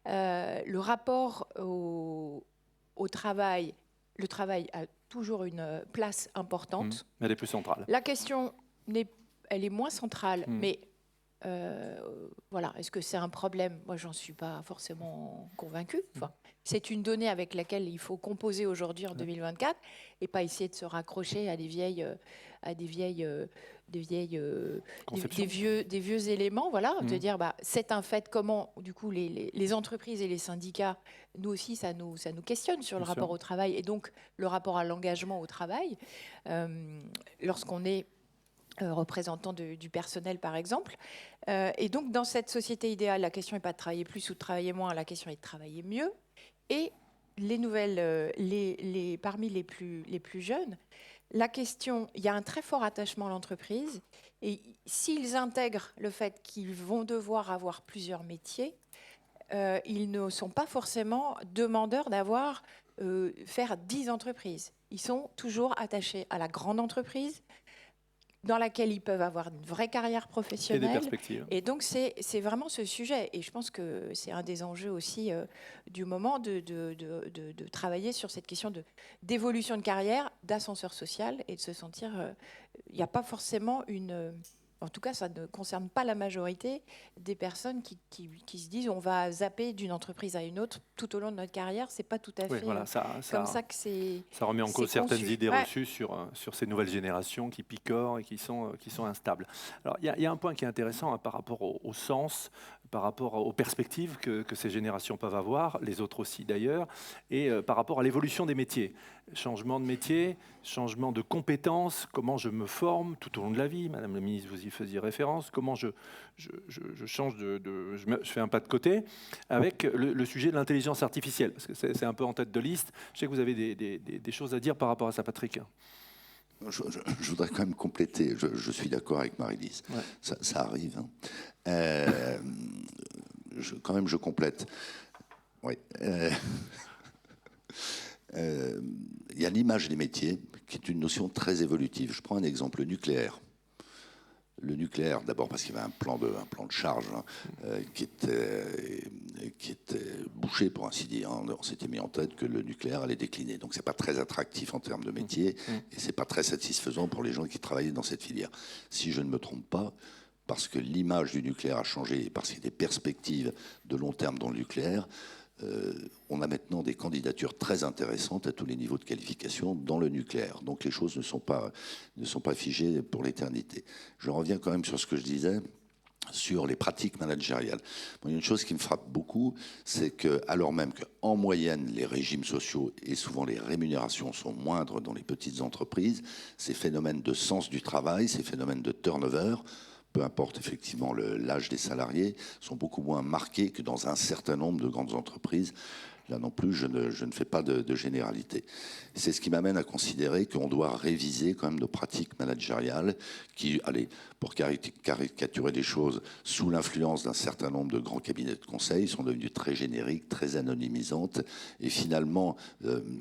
le rapport au travail, le travail a toujours une place importante. Elle est plus centrale. La question, elle est moins centrale, mais voilà, est-ce que c'est un problème? Moi, j'en suis pas forcément convaincue. Enfin, c'est une donnée avec laquelle il faut composer aujourd'hui en 2024 et pas essayer de se raccrocher à des vieux éléments. Voilà, de dire c'est un fait. Comment du coup les entreprises et les syndicats, nous aussi, ça nous questionne sur le rapport au travail et donc le rapport à l'engagement au travail. Lorsqu'on est représentant du personnel, par exemple. Et donc, dans cette société idéale, la question n'est pas de travailler plus ou de travailler moins, la question est de travailler mieux. Et les nouvelles, parmi les plus jeunes, la question, il y a un très fort attachement à l'entreprise. Et s'ils intègrent le fait qu'ils vont devoir avoir plusieurs métiers, ils ne sont pas forcément demandeurs faire 10 entreprises. Ils sont toujours attachés à la grande entreprise, dans laquelle ils peuvent avoir une vraie carrière professionnelle. Et des perspectives. Et donc, c'est vraiment ce sujet. Et je pense que c'est un des enjeux aussi du moment de travailler sur cette question d'évolution de carrière, d'ascenseur social et de se sentir... Il n'y a pas forcément en tout cas, ça ne concerne pas la majorité des personnes qui se disent on va zapper d'une entreprise à une autre tout au long de notre carrière. C'est pas tout à fait voilà, comme ça que c'est. Ça remet en cause certaines idées Ouais. reçues sur ces nouvelles générations qui picorent et qui sont instables. Alors, il y a un point qui est intéressant par rapport au sens, par rapport aux perspectives que ces générations peuvent avoir, les autres aussi d'ailleurs, et par rapport à l'évolution des métiers. Changement de métier, changement de compétences, comment je me forme tout au long de la vie. Madame la ministre, vous y faisiez référence. Comment je change je fais un pas de côté avec le sujet de l'intelligence artificielle, parce que c'est un peu en tête de liste. Je sais que vous avez des choses à dire par rapport à ça, Patrick. Je voudrais quand même compléter. Je suis d'accord avec Marie-Lise. Ouais. Ça arrive. Hein. Quand même, je complète. Oui. Il y a l'image des métiers, qui est une notion très évolutive. Je prends un exemple, le nucléaire. Le nucléaire, d'abord parce qu'il y avait un plan de charge qui était bouché, pour ainsi dire. On s'était mis en tête que le nucléaire allait décliner. Donc, c'est pas très attractif en termes de métier et c'est pas très satisfaisant pour les gens qui travaillaient dans cette filière. Si je ne me trompe pas, parce que l'image du nucléaire a changé et parce qu'il y a des perspectives de long terme dans le nucléaire, on a maintenant des candidatures très intéressantes à tous les niveaux de qualification dans le nucléaire. Donc les choses ne sont pas figées pour l'éternité. Je reviens quand même sur ce que je disais sur les pratiques managériales. Bon, il y a une chose qui me frappe beaucoup, c'est que, alors même qu'en moyenne, les régimes sociaux et souvent les rémunérations sont moindres dans les petites entreprises, ces phénomènes de sens du travail, ces phénomènes de turnover, peu importe effectivement l'âge des salariés, sont beaucoup moins marqués que dans un certain nombre de grandes entreprises. Là non plus, je ne fais pas de généralité. C'est ce qui m'amène à considérer qu'on doit réviser quand même nos pratiques managériales qui, allez, pour caricaturer les choses, sous l'influence d'un certain nombre de grands cabinets de conseil, sont devenues très génériques, très anonymisantes, et finalement...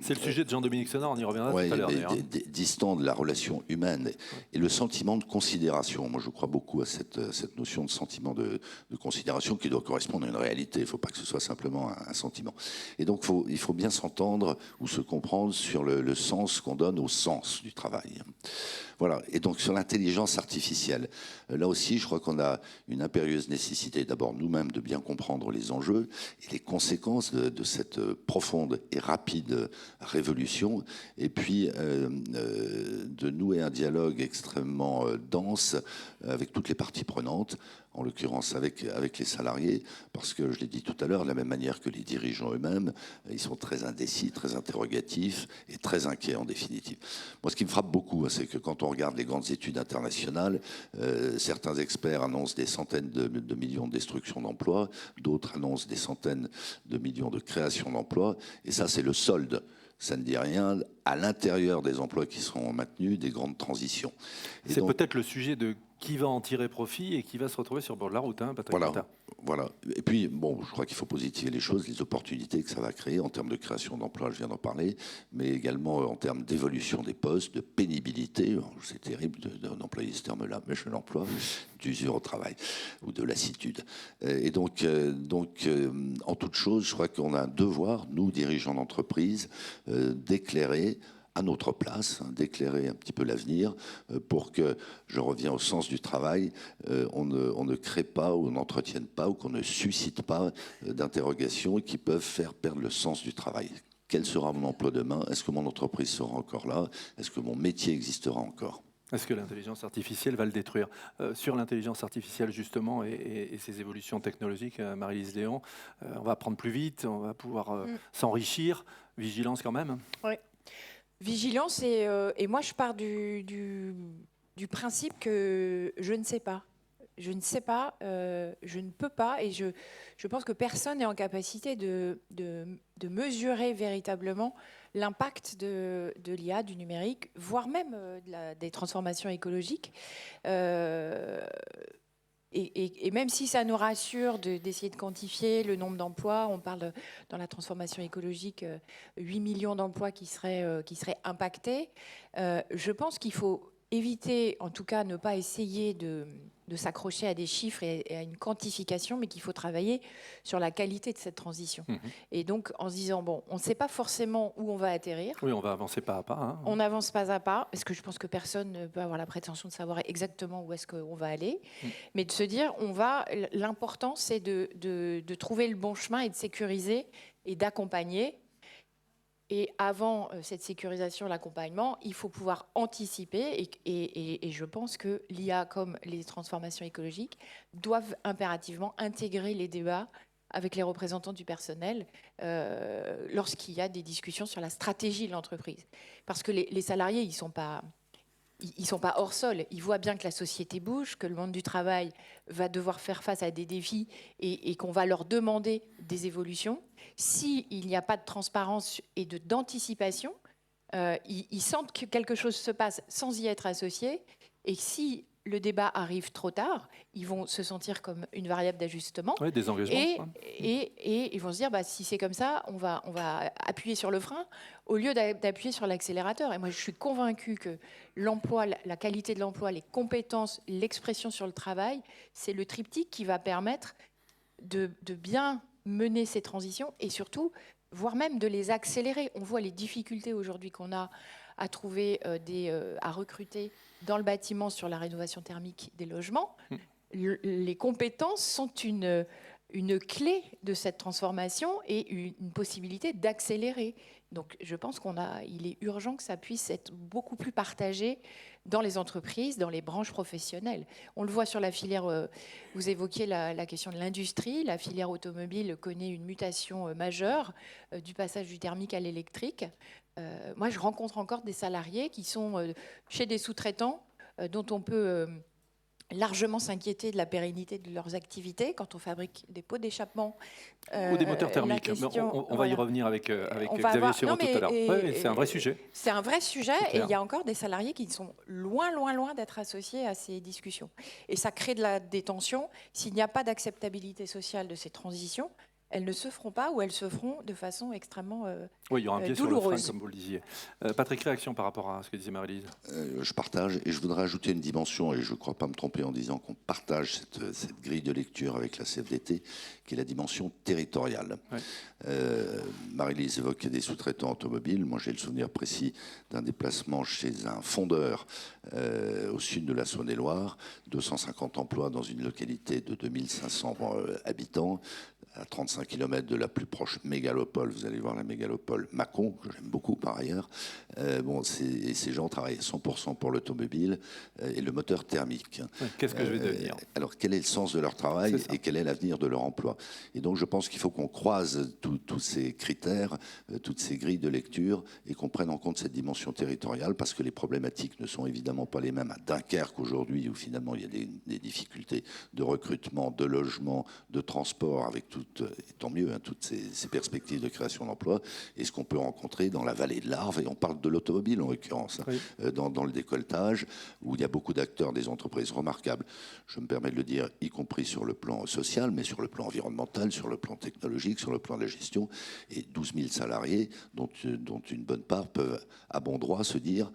c'est le sujet de Jean-Dominique Senard, on y reviendra tout à l'heure. Distant de la relation humaine et le sentiment de considération. Moi, je crois beaucoup à cette notion de sentiment de considération qui doit correspondre à une réalité. Il ne faut pas que ce soit simplement un sentiment. Et donc, il faut bien s'entendre ou se comprendre sur le sens qu'on donne au sens du travail. Voilà. Et donc, sur l'intelligence artificielle, là aussi, je crois qu'on a une impérieuse nécessité, d'abord nous-mêmes, de bien comprendre les enjeux et les conséquences de cette profonde et rapide révolution, et puis de nouer un dialogue extrêmement dense avec toutes les parties prenantes, en l'occurrence avec les salariés, parce que, je l'ai dit tout à l'heure, de la même manière que les dirigeants eux-mêmes, ils sont très indécis, très interrogatifs et très inquiets en définitive. Moi, ce qui me frappe beaucoup, c'est que quand on regarde les grandes études internationales, certains experts annoncent des centaines de millions de destructions d'emplois, d'autres annoncent des centaines de millions de créations d'emplois, et ça, c'est le solde. Ça ne dit rien à l'intérieur des emplois qui seront maintenus, des grandes transitions. C'est peut-être le sujet de qui va en tirer profit et qui va se retrouver sur le bord de la route, hein, Patrick Cotta. Voilà. Et puis, bon, je crois qu'il faut positiver les choses, les opportunités que ça va créer en termes de création d'emplois, je viens d'en parler, mais également en termes d'évolution des postes, de pénibilité. C'est terrible d'employer ce terme-là, mais je l'emploie, d'usure au travail ou de lassitude. Et donc, en toute chose, je crois qu'on a un devoir, nous, dirigeants d'entreprise, d'éclairer à notre place, d'éclairer un petit peu l'avenir pour que, je reviens au sens du travail, on ne crée pas ou on n'entretienne pas ou qu'on ne suscite pas d'interrogations qui peuvent faire perdre le sens du travail. Quel sera mon emploi demain? Est-ce que mon entreprise sera encore là? Est-ce que mon métier existera encore? Est-ce que l'intelligence artificielle va le détruire? Sur l'intelligence artificielle, justement, et ses évolutions technologiques, Marie-Lise Léon, on va apprendre plus vite, on va pouvoir s'enrichir. Vigilance quand même. Oui. Vigilance, et moi je pars du principe que je ne sais pas. Je ne sais pas, je ne peux pas, et je pense que personne n'est en capacité de mesurer véritablement l'impact de l'IA, du numérique, voire même des transformations écologiques. Et même si ça nous rassure d'essayer de quantifier le nombre d'emplois, on parle dans la transformation écologique 8 millions d'emplois qui seraient impactés, je pense qu'il faut éviter, en tout cas ne pas essayer de s'accrocher à des chiffres et à une quantification, mais qu'il faut travailler sur la qualité de cette transition. Et donc en se disant, bon, on ne sait pas forcément où on va atterrir. Oui, on va avancer pas à pas. Hein. On avance pas à pas, parce que je pense que personne ne peut avoir la prétention de savoir exactement où est-ce qu'on va aller. Mais de se dire, l'important c'est de trouver le bon chemin et de sécuriser et d'accompagner. Et avant cette sécurisation, l'accompagnement, il faut pouvoir anticiper. Et je pense que l'IA, comme les transformations écologiques, doivent impérativement intégrer les débats avec les représentants du personnel lorsqu'il y a des discussions sur la stratégie de l'entreprise. Parce que les salariés, ils sont pas hors sol. Ils voient bien que la société bouge, que le monde du travail va devoir faire face à des défis et qu'on va leur demander des évolutions. S'il n'y a pas de transparence et d'anticipation, ils sentent que quelque chose se passe sans y être associés. Et si le débat arrive trop tard, ils vont se sentir comme une variable d'ajustement. Oui, des engagements. Et ils vont se dire, si c'est comme ça, on va appuyer sur le frein au lieu d'appuyer sur l'accélérateur. Et moi, je suis convaincue que l'emploi, la qualité de l'emploi, les compétences, l'expression sur le travail, c'est le triptyque qui va permettre de bien mener ces transitions et surtout, voire même de les accélérer. On voit les difficultés aujourd'hui qu'on a à trouver à recruter dans le bâtiment sur la rénovation thermique des logements. Les compétences sont une clé de cette transformation et une possibilité d'accélérer. Donc je pense il est urgent que ça puisse être beaucoup plus partagé dans les entreprises, dans les branches professionnelles. On le voit sur la filière, vous évoquiez la question de l'industrie, la filière automobile connaît une mutation majeure du passage du thermique à l'électrique. Moi, je rencontre encore des salariés qui sont chez des sous-traitants dont on peut largement s'inquiéter de la pérennité de leurs activités quand on fabrique des pots d'échappement. Ou des moteurs thermiques. On va y revenir avec Xavier Sirot tout à l'heure. C'est un vrai sujet. C'est un vrai sujet et il y a encore des salariés qui sont loin d'être associés à ces discussions. Et ça crée des tensions. S'il n'y a pas d'acceptabilité sociale de ces transitions, elles ne se feront pas ou elles se feront de façon extrêmement oui, il y aura un pied douloureuse. sur le frein, comme vous le disiez. Patrick, réaction par rapport à ce que disait Marie-Lise? Je partage et je voudrais ajouter une dimension, et je ne crois pas me tromper en disant qu'on partage cette grille de lecture avec la CFDT, qui est la dimension territoriale. Ouais. Marie-Lise évoquait des sous-traitants automobiles. Moi, j'ai le souvenir précis d'un déplacement chez un fondeur au sud de la Saône-et-Loire, 250 emplois dans une localité de 2500 habitants, à 35 km de la plus proche mégalopole. Vous allez voir la mégalopole Mâcon, que j'aime beaucoup par ailleurs. Ces gens travaillent 100% pour l'automobile et le moteur thermique. Qu'est-ce que je vais devenir? Alors, quel est le sens de leur travail et quel est l'avenir de leur emploi? Et donc, je pense qu'il faut qu'on croise tous ces critères, toutes ces grilles de lecture et qu'on prenne en compte cette dimension territoriale, parce que les problématiques ne sont évidemment pas les mêmes à Dunkerque aujourd'hui, où finalement il y a des difficultés de recrutement, de logement, de transport, avec et tant mieux, toutes ces perspectives de création d'emplois, et ce qu'on peut rencontrer dans la vallée de l'Arve, et on parle de l'automobile en l'occurrence, oui. dans le décolletage, où il y a beaucoup d'acteurs, des entreprises remarquables, je me permets de le dire, y compris sur le plan social, mais sur le plan environnemental, sur le plan technologique, sur le plan de la gestion, et 12 000 salariés, dont une bonne part peuvent à bon droit se dire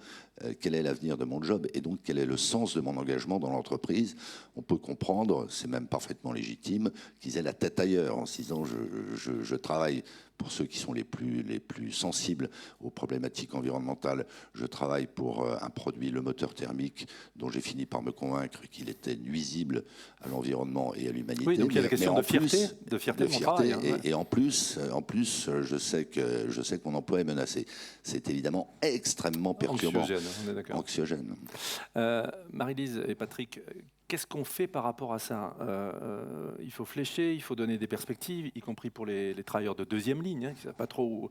quel est l'avenir de mon job et donc quel est le sens de mon engagement dans l'entreprise. On peut comprendre, c'est même parfaitement légitime, qu'ils aient la tête ailleurs en se disant je travaille pour ceux qui sont les plus sensibles aux problématiques environnementales. Je travaille pour un produit, le moteur thermique, dont j'ai fini par me convaincre qu'il était nuisible à l'environnement et à l'humanité. Oui, donc il y a la question de fierté de mon travail. Et en plus, je sais que mon emploi est menacé. C'est évidemment extrêmement perturbant. Anxiogène, on est d'accord. Anxiogène. Marie-Lise et Patrick, qu'est-ce qu'on fait par rapport à ça? Il faut flécher, il faut donner des perspectives, y compris pour les travailleurs de deuxième ligne, qui ne savent pas trop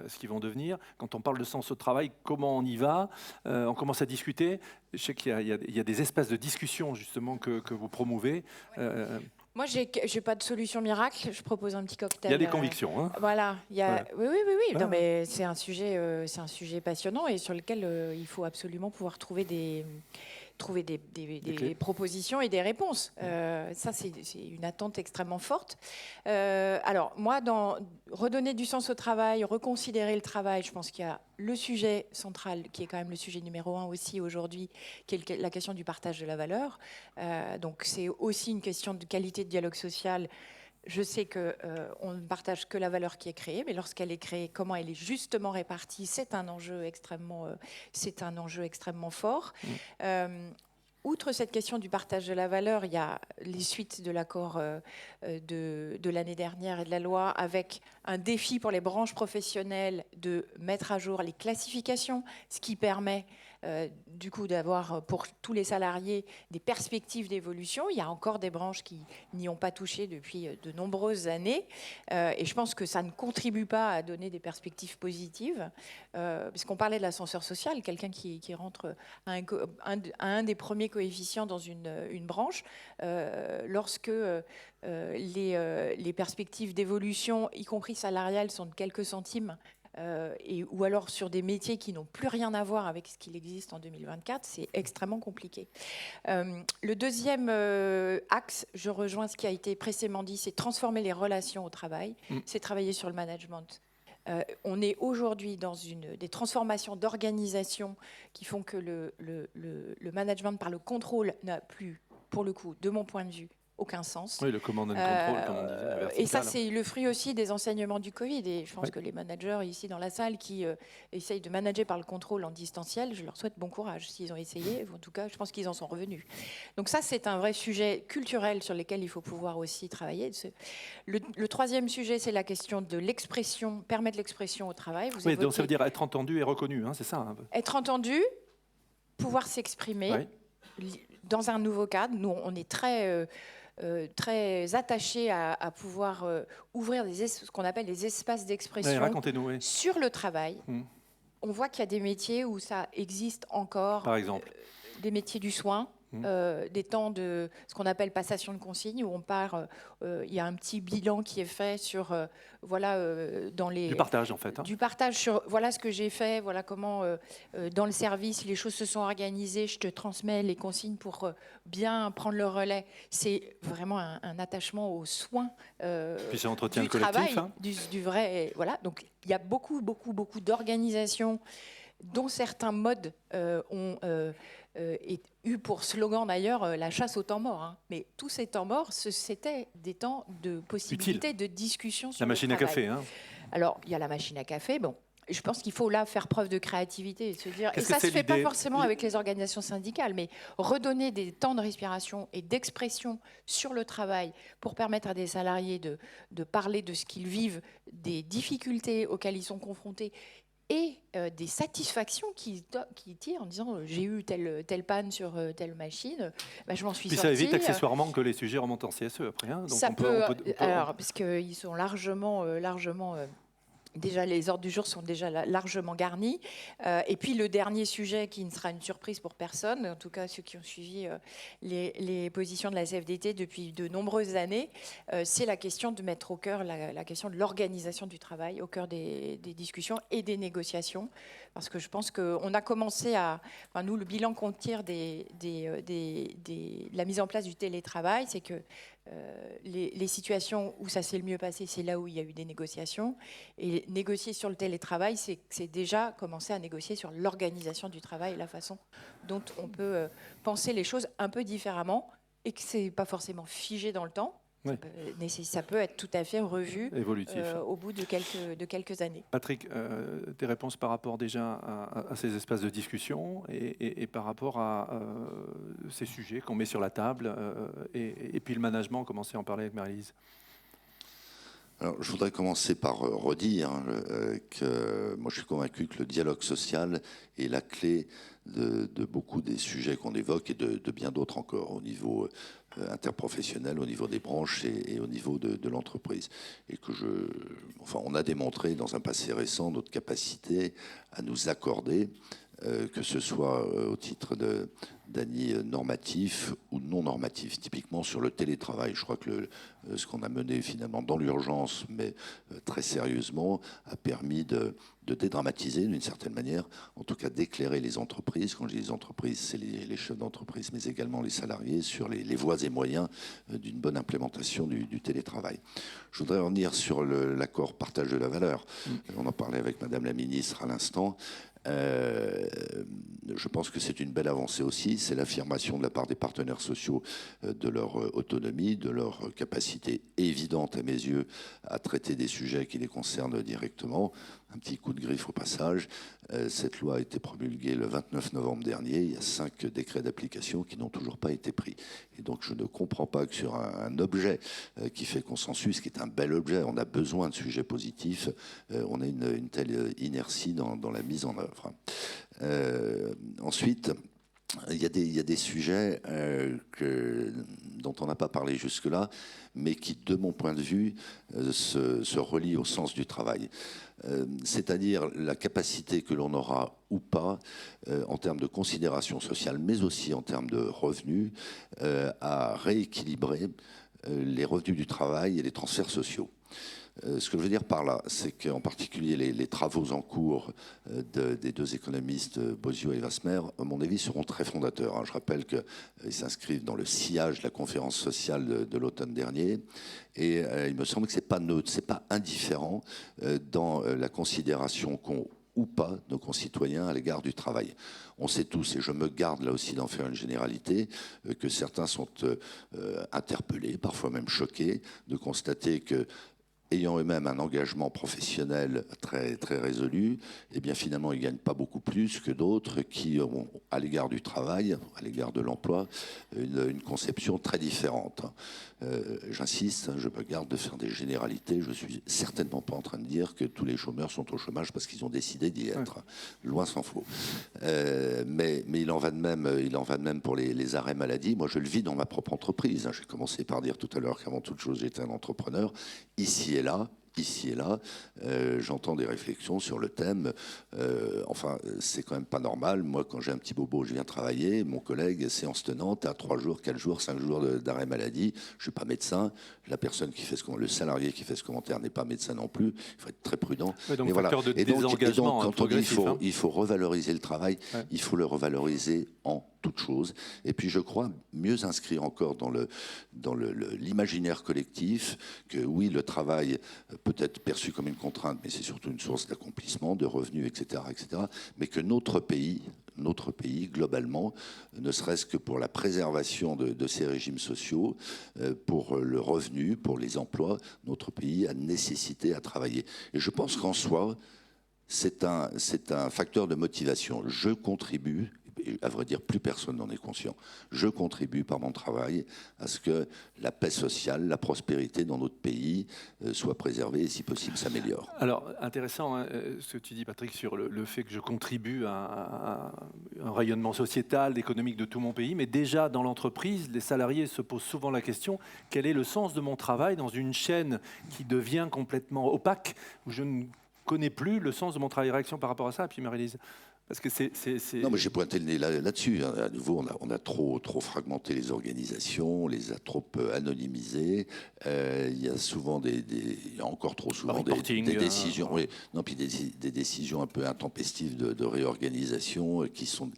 ce qu'ils vont devenir. Quand on parle de sens au travail, comment on y va? On commence à discuter. Je sais qu'il y a des espaces de discussion, justement, que vous promouvez. Moi, j'ai pas de solution miracle. Je propose un petit cocktail. Il y a des convictions. Hein. Voilà. Voilà. Oui. Voilà. Non, mais c'est un sujet passionnant et sur lequel il faut absolument pouvoir trouver des propositions et des réponses. Ça, c'est une attente extrêmement forte. Alors, moi, redonner du sens au travail, reconsidérer le travail, je pense qu'il y a le sujet central, qui est quand même le sujet numéro 1 aussi aujourd'hui, qui est la question du partage de la valeur. Donc, c'est aussi une question de qualité de dialogue social. Je sais qu'on ne partage que la valeur qui est créée, mais lorsqu'elle est créée, comment elle est justement répartie, c'est un enjeu extrêmement fort. Outre cette question du partage de la valeur, il y a les suites de l'accord de l'année dernière et de la loi, avec un défi pour les branches professionnelles de mettre à jour les classifications, ce qui permet du coup d'avoir pour tous les salariés des perspectives d'évolution. Il y a encore des branches qui n'y ont pas touché depuis de nombreuses années et je pense que ça ne contribue pas à donner des perspectives positives puisqu'on parlait de l'ascenseur social, quelqu'un qui rentre à un des premiers coefficients dans une branche, lorsque les perspectives d'évolution, y compris salariales, sont de quelques centimes, ou alors sur des métiers qui n'ont plus rien à voir avec ce qu'il existe en 2024, c'est extrêmement compliqué. Le deuxième axe, je rejoins ce qui a été précédemment dit, c'est transformer les relations au travail, c'est travailler sur le management. On est aujourd'hui dans des transformations d'organisation qui font que le management par le contrôle n'a plus, pour le coup, de mon point de vue, aucun sens. Oui, le command and control, comme on disait. Vertical. Et ça, c'est le fruit aussi des enseignements du Covid. Et je pense que les managers ici dans la salle qui essayent de manager par le contrôle en distanciel, je leur souhaite bon courage s'ils ont essayé. En tout cas, je pense qu'ils en sont revenus. Donc ça, c'est un vrai sujet culturel sur lequel il faut pouvoir aussi travailler. Le troisième sujet, c'est la question de l'expression, permettre l'expression au travail. Oui, donc ça veut dire être entendu et reconnu, hein, c'est ça un peu. Être entendu, pouvoir s'exprimer dans un nouveau cadre. Nous, on est très attachés à pouvoir ouvrir ce qu'on appelle des espaces d'expression sur le travail. On voit qu'il y a des métiers où ça existe encore. Par exemple des métiers du soin. Des temps de ce qu'on appelle passation de consignes, où on part, il y a un petit bilan qui est fait sur, dans les... Du partage, en fait. Hein. Du partage sur, voilà ce que j'ai fait, voilà comment, dans le service, les choses se sont organisées, je te transmets les consignes pour bien prendre le relais. C'est vraiment un attachement aux soins Puis ça entretient du le collectif, travail, hein. du vrai... Voilà, donc il y a beaucoup d'organisations dont certains modes ont... eu pour slogan d'ailleurs la chasse au temps mort. Hein. Mais tous ces temps morts, c'était des temps de possibilité de discussion sur la machine le à travail. café. Hein. Alors, il y a la machine à café. Bon, je pense qu'il faut là faire preuve de créativité et se dire, et Qu'est-ce que ça se c'est fait pas l'idée forcément avec les organisations syndicales, mais redonner des temps de respiration et d'expression sur le travail pour permettre à des salariés de parler de ce qu'ils vivent, des difficultés auxquelles ils sont confrontés et des satisfactions qui tirent en disant j'ai eu telle panne sur telle machine, bah, je m'en suis Puis sorti. ça évite accessoirement que les sujets remontent en CSE après. Hein. Donc Ça on peut, on peut- alors parce qu'ils sont largement déjà, les ordres du jour sont déjà largement garnis. Et puis, le dernier sujet qui ne sera une surprise pour personne, en tout cas ceux qui ont suivi les positions de la CFDT depuis de nombreuses années, c'est la question de mettre au cœur la question de l'organisation du travail, au cœur des discussions et des négociations. Parce que je pense qu'on a commencé enfin, nous, le bilan qu'on tire de la mise en place du télétravail, c'est que les situations où ça s'est le mieux passé, c'est là où il y a eu des négociations. Et négocier sur le télétravail, c'est déjà commencer à négocier sur l'organisation du travail et la façon dont on peut penser les choses un peu différemment et que ce n'est pas forcément figé dans le temps. Oui. Ça peut être tout à fait revu Évolutif. au bout de quelques années. Patrick, tes réponses par rapport déjà à ces espaces de discussion et par rapport à ces sujets qu'on met sur la table et puis le management, commencer à en parler avec Marie-Lise. Alors, je voudrais commencer par redire que moi je suis convaincu que le dialogue social est la clé de beaucoup des sujets qu'on évoque et de bien d'autres encore au niveau interprofessionnel, au niveau des branches et au niveau de l'entreprise. Et que on a démontré dans un passé récent notre capacité à nous accorder, que ce soit au titre d'ANI normatif ou non normatif. Typiquement sur le télétravail, je crois que ce qu'on a mené finalement dans l'urgence, mais très sérieusement, a permis de dédramatiser d'une certaine manière, en tout cas d'éclairer les entreprises. Quand je dis les entreprises, c'est les chefs d'entreprise, mais également les salariés sur les voies et moyens d'une bonne implémentation du télétravail. Je voudrais revenir sur l'accord partage de la valeur. On en parlait avec Madame la Ministre à l'instant. Je pense que c'est une belle avancée aussi. C'est l'affirmation de la part des partenaires sociaux de leur autonomie, de leur capacité évidente à mes yeux à traiter des sujets qui les concernent directement. Un petit coup de griffe au passage. Cette loi a été promulguée le 29 novembre dernier. Il y a 5 décrets d'application qui n'ont toujours pas été pris. Et donc je ne comprends pas que sur un objet qui fait consensus, qui est un bel objet, on a besoin de sujets positifs, on a une telle inertie dans la mise en œuvre. Ensuite, il y a des sujets dont on n'a pas parlé jusque-là, mais qui, de mon point de vue, se relient au sens du travail. C'est-à-dire la capacité que l'on aura ou pas, en termes de considération sociale, mais aussi en termes de revenus, à rééquilibrer les revenus du travail et les transferts sociaux. Ce que je veux dire par là, c'est qu'en particulier les travaux en cours des deux économistes, Bozio et Wasmer, à mon avis, seront très fondateurs. Je rappelle qu'ils s'inscrivent dans le sillage de la conférence sociale de l'automne dernier. Et il me semble que ce n'est pas indifférent dans la considération qu'ont ou pas nos concitoyens à l'égard du travail. On sait tous, et je me garde là aussi d'en faire une généralité, que certains sont interpellés, parfois même choqués, de constater que ayant eux-mêmes un engagement professionnel très, très résolu, eh bien finalement ils ne gagnent pas beaucoup plus que d'autres qui ont, à l'égard du travail, à l'égard de l'emploi, une conception très différente. J'insiste, je me garde de faire des généralités, je ne suis certainement pas en train de dire que tous les chômeurs sont au chômage parce qu'ils ont décidé d'y être. Loin s'en faut. Mais il en va de même pour les arrêts maladie. Moi je le vis dans ma propre entreprise. J'ai commencé par dire tout à l'heure qu'avant toute chose j'étais un entrepreneur. Ici et là, j'entends des réflexions sur le thème. C'est quand même pas normal. Moi, quand j'ai un petit bobo, je viens travailler. Mon collègue, séance tenante, à 3 jours, 4 jours, 5 jours d'arrêt maladie. Je suis pas médecin. La personne qui fait le salarié qui fait ce commentaire n'est pas médecin non plus. Il faut être très prudent. Ouais, donc, et voilà. de désengagement, quand on dit il faut revaloriser le travail, il faut le revaloriser en toute chose. Et puis, je crois mieux inscrire encore dans l'imaginaire collectif que oui, le travail peut être perçu comme une contrainte, mais c'est surtout une source d'accomplissement, de revenus, etc., mais que notre pays, globalement, ne serait-ce que pour la préservation de ces régimes sociaux, pour le revenu, pour les emplois, notre pays a nécessité à travailler. Et je pense qu'en soi, c'est un facteur de motivation. Je contribue, et à vrai dire, plus personne n'en est conscient. Je contribue par mon travail à ce que la paix sociale, la prospérité dans notre pays soit préservée et, si possible, s'améliore. Alors, intéressant hein, ce que tu dis, Patrick, sur le fait que je contribue à un rayonnement sociétal, économique de tout mon pays. Mais déjà, dans l'entreprise, les salariés se posent souvent la question, quel est le sens de mon travail dans une chaîne qui devient complètement opaque, où je ne connais plus le sens de mon travail. Réaction par rapport à ça, et puis Marie-Lise. Parce que c'est... Non, mais j'ai pointé le nez là-dessus. À nouveau, on a trop fragmenté les organisations, on les a trop anonymisées. Il y a souvent il y a encore trop souvent des décisions, oui, non, puis des décisions un peu intempestives de réorganisation qui sont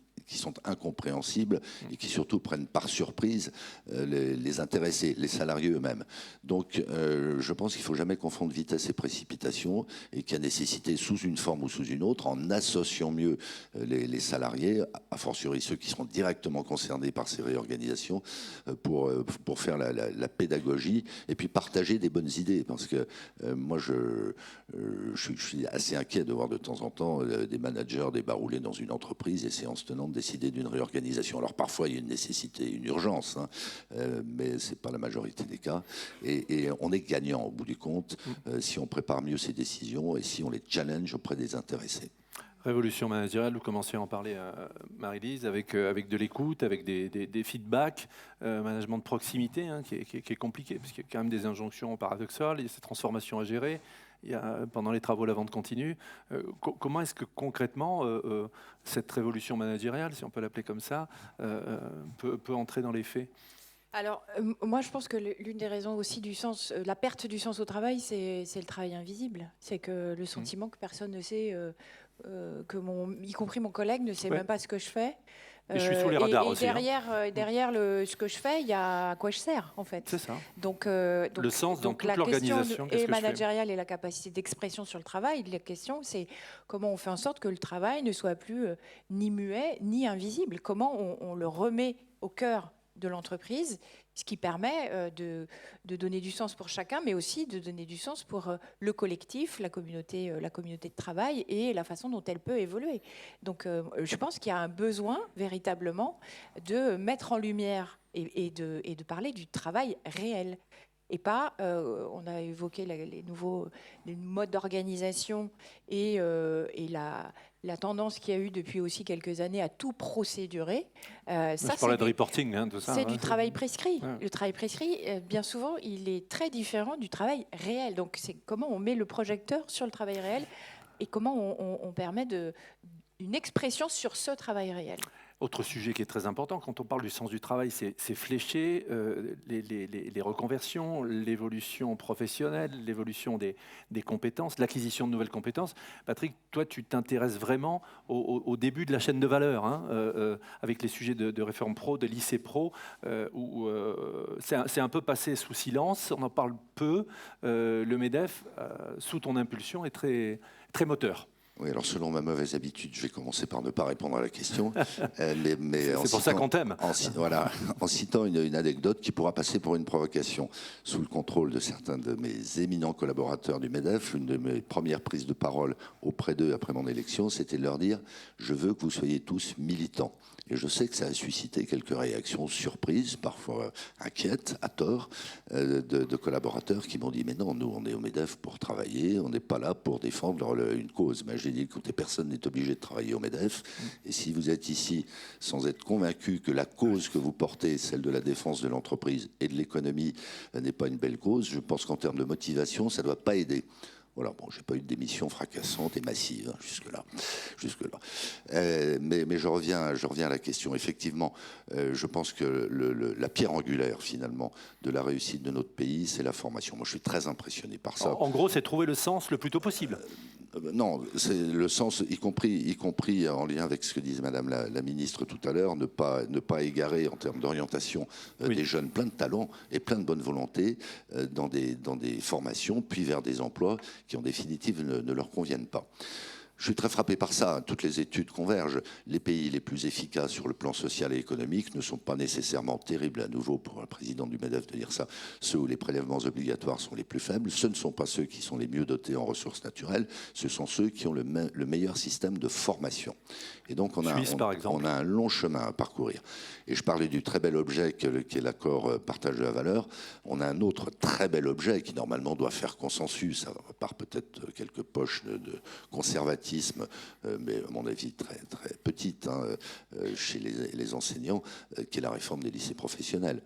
incompréhensibles et qui surtout prennent par surprise les intéressés, les salariés eux-mêmes. Donc je pense qu'il ne faut jamais confondre vitesse et précipitation et qu'il y a nécessité sous une forme ou sous une autre, en associant mieux les salariés, a fortiori ceux qui seront directement concernés par ces réorganisations, pour faire la pédagogie et puis partager des bonnes idées. Parce que moi, je suis assez inquiet de voir de temps en temps des managers débarrouler dans une entreprise et séance tenante décider d'une réorganisation. Alors parfois il y a une nécessité, une urgence, hein, mais c'est pas la majorité des cas. Et on est gagnant au bout du compte si on prépare mieux ces décisions et si on les challenge auprès des intéressés. Révolution managériale, vous commencez à en parler, Marie-Lise, avec de l'écoute, avec des feedbacks, management de proximité, hein, qui est compliqué, parce qu'il y a quand même des injonctions paradoxales, il y a ces transformations à gérer. Il y a, pendant les travaux, la vente continue. Comment est-ce que concrètement cette révolution managériale, si on peut l'appeler comme ça, peut entrer dans les faits ? Alors, moi, je pense que l'une des raisons aussi du sens, la perte du sens au travail, c'est le travail invisible. C'est que le sentiment que personne ne sait, y compris mon collègue, ne sait même pas ce que je fais. Et je suis sous les radars et aussi. derrière ce que je fais, il y a à quoi je sers, en fait. C'est ça. Donc, le sens dans toute l'organisation. Et managériale et la capacité d'expression sur le travail. La question, c'est comment on fait en sorte que le travail ne soit plus ni muet, ni invisible. Comment on le remet au cœur de l'entreprise, ce qui permet de donner du sens pour chacun, mais aussi de donner du sens pour le collectif, la communauté de travail et la façon dont elle peut évoluer. Donc je pense qu'il y a un besoin véritablement de mettre en lumière et de parler du travail réel. Et pas, on a évoqué les nouveaux modes d'organisation et la tendance qu'il y a eu depuis aussi quelques années à tout procédurer. Ça, je parlais de reporting, hein, tout ça. C'est du travail prescrit. Ouais. Le travail prescrit, bien souvent, il est très différent du travail réel. Donc, c'est comment on met le projecteur sur le travail réel et comment on permet une expression sur ce travail réel. Autre sujet qui est très important, quand on parle du sens du travail, c'est flécher les reconversions, l'évolution professionnelle, l'évolution des compétences, l'acquisition de nouvelles compétences. Patrick, toi, tu t'intéresses vraiment au début de la chaîne de valeur, hein, avec les sujets de réforme pro, de lycée pro, où c'est un peu passé sous silence, on en parle peu. Le MEDEF, sous ton impulsion, est très, très moteur. Oui, alors selon ma mauvaise habitude, je vais commencer par ne pas répondre à la question. Mais c'est pour ça qu'on t'aime. Voilà, en citant une anecdote qui pourra passer pour une provocation. Sous le contrôle de certains de mes éminents collaborateurs du MEDEF, une de mes premières prises de parole auprès d'eux après mon élection, c'était de leur dire « Je veux que vous soyez tous militants ». Et je sais que ça a suscité quelques réactions surprises, parfois inquiètes, à tort, de collaborateurs qui m'ont dit « Mais non, nous, on est au MEDEF pour travailler, on n'est pas là pour défendre une cause. » Mais j'ai dit « Écoutez, personne n'est obligé de travailler au MEDEF. Et si vous êtes ici sans être convaincu que la cause que vous portez, celle de la défense de l'entreprise et de l'économie, n'est pas une belle cause, je pense qu'en termes de motivation, ça ne doit pas aider. » Voilà, bon, j'ai pas eu de démission fracassante et massive, hein, jusque-là. Mais je reviens à la question. Effectivement, je pense que la pierre angulaire, finalement, de la réussite de notre pays, c'est la formation. Moi, je suis très impressionné par ça. En gros, c'est trouver le sens le plus tôt possible. Non, c'est le sens, y compris en lien avec ce que disait Madame la ministre tout à l'heure, ne pas égarer en termes d'orientation des jeunes plein de talents et plein de bonne volonté dans des formations, puis vers des emplois qui en définitive ne leur conviennent pas. Je suis très frappé par ça. Toutes les études convergent. Les pays les plus efficaces sur le plan social et économique ne sont pas nécessairement terribles, à nouveau pour le président du MEDEF de dire ça, ceux où les prélèvements obligatoires sont les plus faibles. Ce ne sont pas ceux qui sont les mieux dotés en ressources naturelles, ce sont ceux qui ont le meilleur système de formation. Et donc on a un long chemin à parcourir. Et je parlais du très bel objet qu'est l'accord partage de la valeur. On a un autre très bel objet qui normalement doit faire consensus, à part peut-être quelques poches de conservatisme, mais à mon avis très, très petite chez les enseignants, qui est la réforme des lycées professionnels.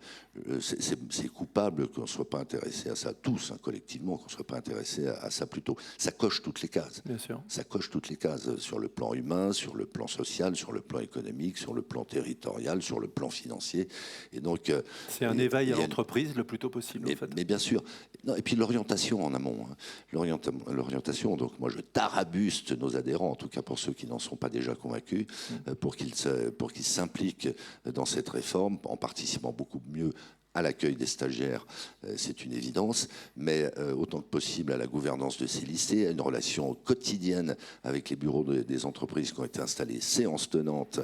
C'est coupable qu'on ne soit pas intéressé à ça, tous, collectivement, qu'on ne soit pas intéressé à ça plutôt. Ça coche toutes les cases. Bien sûr. Ça coche toutes les cases, sur le plan humain, sur le plan social, sur le plan économique, sur le plan territorial, sur le plan financier. Et donc, c'est un éveil à l'entreprise le plus tôt possible, en fait. Mais bien sûr. Non, et puis l'orientation en amont. L'orientation, donc moi je tarabuste nos adhérents, en tout cas pour ceux qui n'en sont pas déjà convaincus, pour qu'ils s'impliquent dans cette réforme en participant beaucoup mieux à l'accueil des stagiaires, c'est une évidence, mais autant que possible à la gouvernance de ces lycées, à une relation quotidienne avec les bureaux des entreprises qui ont été installés, séances tenantes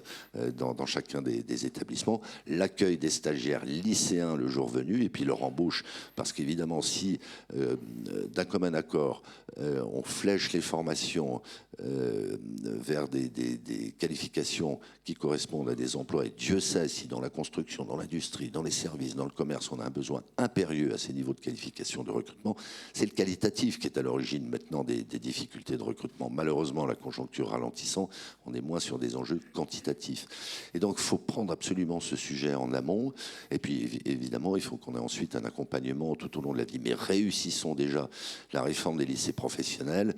dans chacun des établissements, l'accueil des stagiaires lycéens le jour venu, et puis leur embauche, parce qu'évidemment, si d'un commun accord, on flèche les formations vers des qualifications qui correspondent à des emplois, et Dieu sait si dans la construction, dans l'industrie, dans les services, dans le commerce, on a un besoin impérieux à ces niveaux de qualification de recrutement. C'est le qualitatif qui est à l'origine maintenant des difficultés de recrutement. Malheureusement, la conjoncture ralentissant, on est moins sur des enjeux quantitatifs. Et donc, il faut prendre absolument ce sujet en amont. Et puis, évidemment, il faut qu'on ait ensuite un accompagnement tout au long de la vie. Mais réussissons déjà la réforme des lycées professionnels.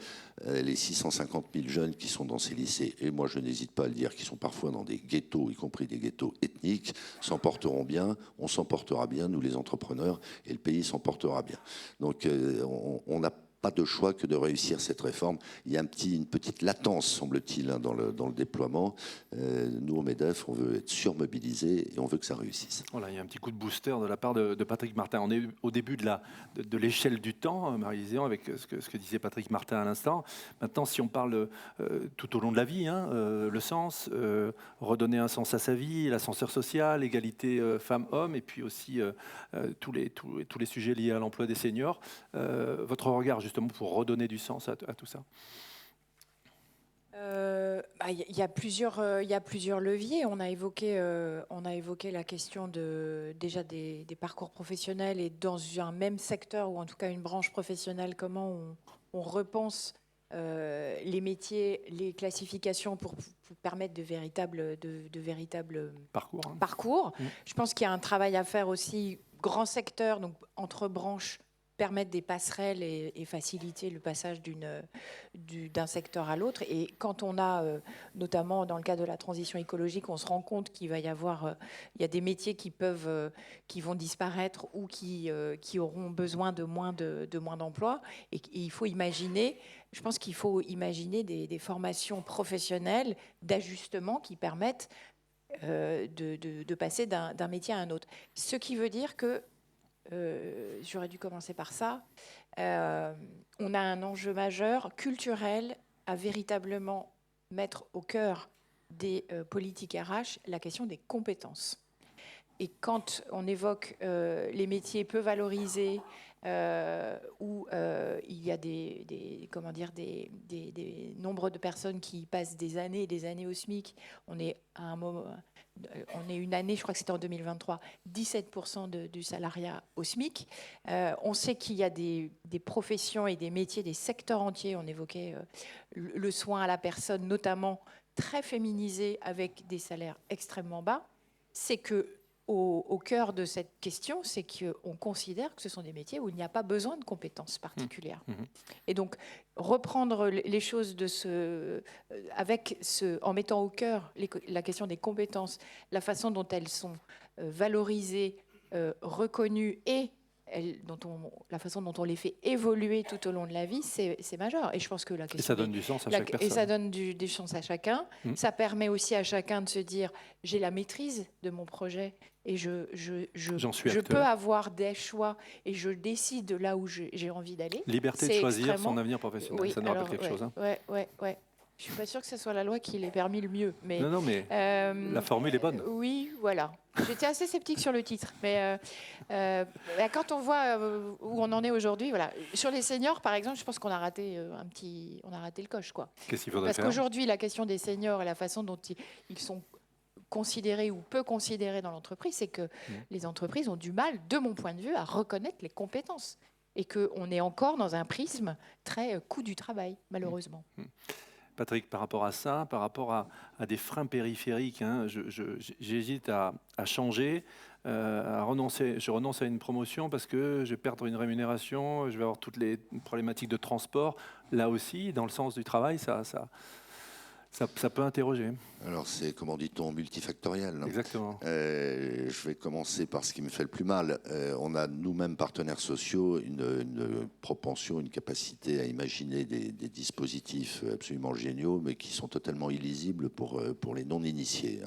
Les 650 000 jeunes qui sont dans ces lycées, et moi je n'hésite pas à le dire, qui sont parfois dans des ghettos, y compris des ghettos ethniques, s'en porteront bien, on s'en portera bien, nous les entrepreneurs, et le pays s'en portera bien. Donc on n'a pas de choix que de réussir cette réforme. Il y a une petite latence, semble-t-il, dans le déploiement. Nous, au MEDEF, on veut être surmobilisés et on veut que ça réussisse. Voilà, il y a un petit coup de booster de la part de Patrick Martin. On est au début de l'échelle du temps, Marie-Liséan, avec ce que disait Patrick Martin à l'instant. Maintenant, si on parle tout au long de la vie, le sens, redonner un sens à sa vie, l'ascenseur social, égalité femmes-hommes, et puis aussi tous les sujets liés à l'emploi des seniors. Votre regard, justement, pour redonner du sens à tout ça? Il y a plusieurs leviers. On a évoqué la question déjà des parcours professionnels, et dans un même secteur, ou en tout cas une branche professionnelle, comment on repense les métiers, les classifications pour permettre de véritables parcours. Je pense qu'il y a un travail à faire aussi, grand secteur, donc entre branches, permettre des passerelles et faciliter le passage d'un secteur à l'autre. Et quand on a, notamment dans le cadre de la transition écologique, on se rend compte qu'il va y avoir, il y a des métiers qui vont disparaître ou qui auront besoin de moins d'emplois. Et il faut imaginer, je pense qu'il faut imaginer des formations professionnelles d'ajustement qui permettent de passer d'un métier à un autre. Ce qui veut dire que j'aurais dû commencer par ça. On a un enjeu majeur culturel à véritablement mettre au cœur des politiques RH la question des compétences. Et quand on évoque les métiers peu valorisés, où il y a des nombres de personnes qui passent des années et des années au SMIC, on est à un moment... On est une année, je crois que c'était en 2023, 17% du salariat au SMIC. On sait qu'il y a des professions et des métiers, des secteurs entiers, on évoquait le soin à la personne, notamment très féminisé, avec des salaires extrêmement bas. C'est que au cœur de cette question, c'est qu'on considère que ce sont des métiers où il n'y a pas besoin de compétences particulières. Et donc, reprendre les choses en mettant au cœur la question des compétences, la façon dont elles sont valorisées, reconnues, et la façon dont on les fait évoluer tout au long de la vie, c'est majeur. Et je pense que la question... Et ça donne du sens à chaque personne. Et ça donne du sens à chacun. Ça permet aussi à chacun de se dire, j'ai la maîtrise de mon projet et je peux avoir des choix et je décide de là où j'ai envie d'aller. Liberté de choisir son avenir professionnel, oui, ça nous rappelle quelque chose. Ouais. Je suis pas sûre que ce soit la loi qui l'ait permis le mieux. Mais, Non, mais la formule est bonne. Oui, voilà. J'étais assez sceptique sur le titre. Mais quand on voit où on en est aujourd'hui, voilà. Sur les seniors, par exemple, je pense qu'on a raté on a raté le coche, quoi. Qu'est-ce qu'il faudrait Parce faire? qu'aujourd'hui, la question des seniors et la façon dont ils sont considérés ou peu considérés dans l'entreprise, c'est que les entreprises ont du mal, de mon point de vue, à reconnaître les compétences. Et qu'on est encore dans un prisme très coût du travail, malheureusement. Patrick, par rapport à ça, par rapport à des freins périphériques, hein, j'hésite à changer, je renonce à une promotion parce que je vais perdre une rémunération, je vais avoir toutes les problématiques de transport. Là aussi, dans le sens du travail, ça peut interroger. Alors c'est, comment dit-on, multifactoriel. Exactement. Je vais commencer par ce qui me fait le plus mal. On a nous-mêmes, partenaires sociaux, une propension, une capacité à imaginer des dispositifs absolument géniaux, mais qui sont totalement illisibles pour les non-initiés.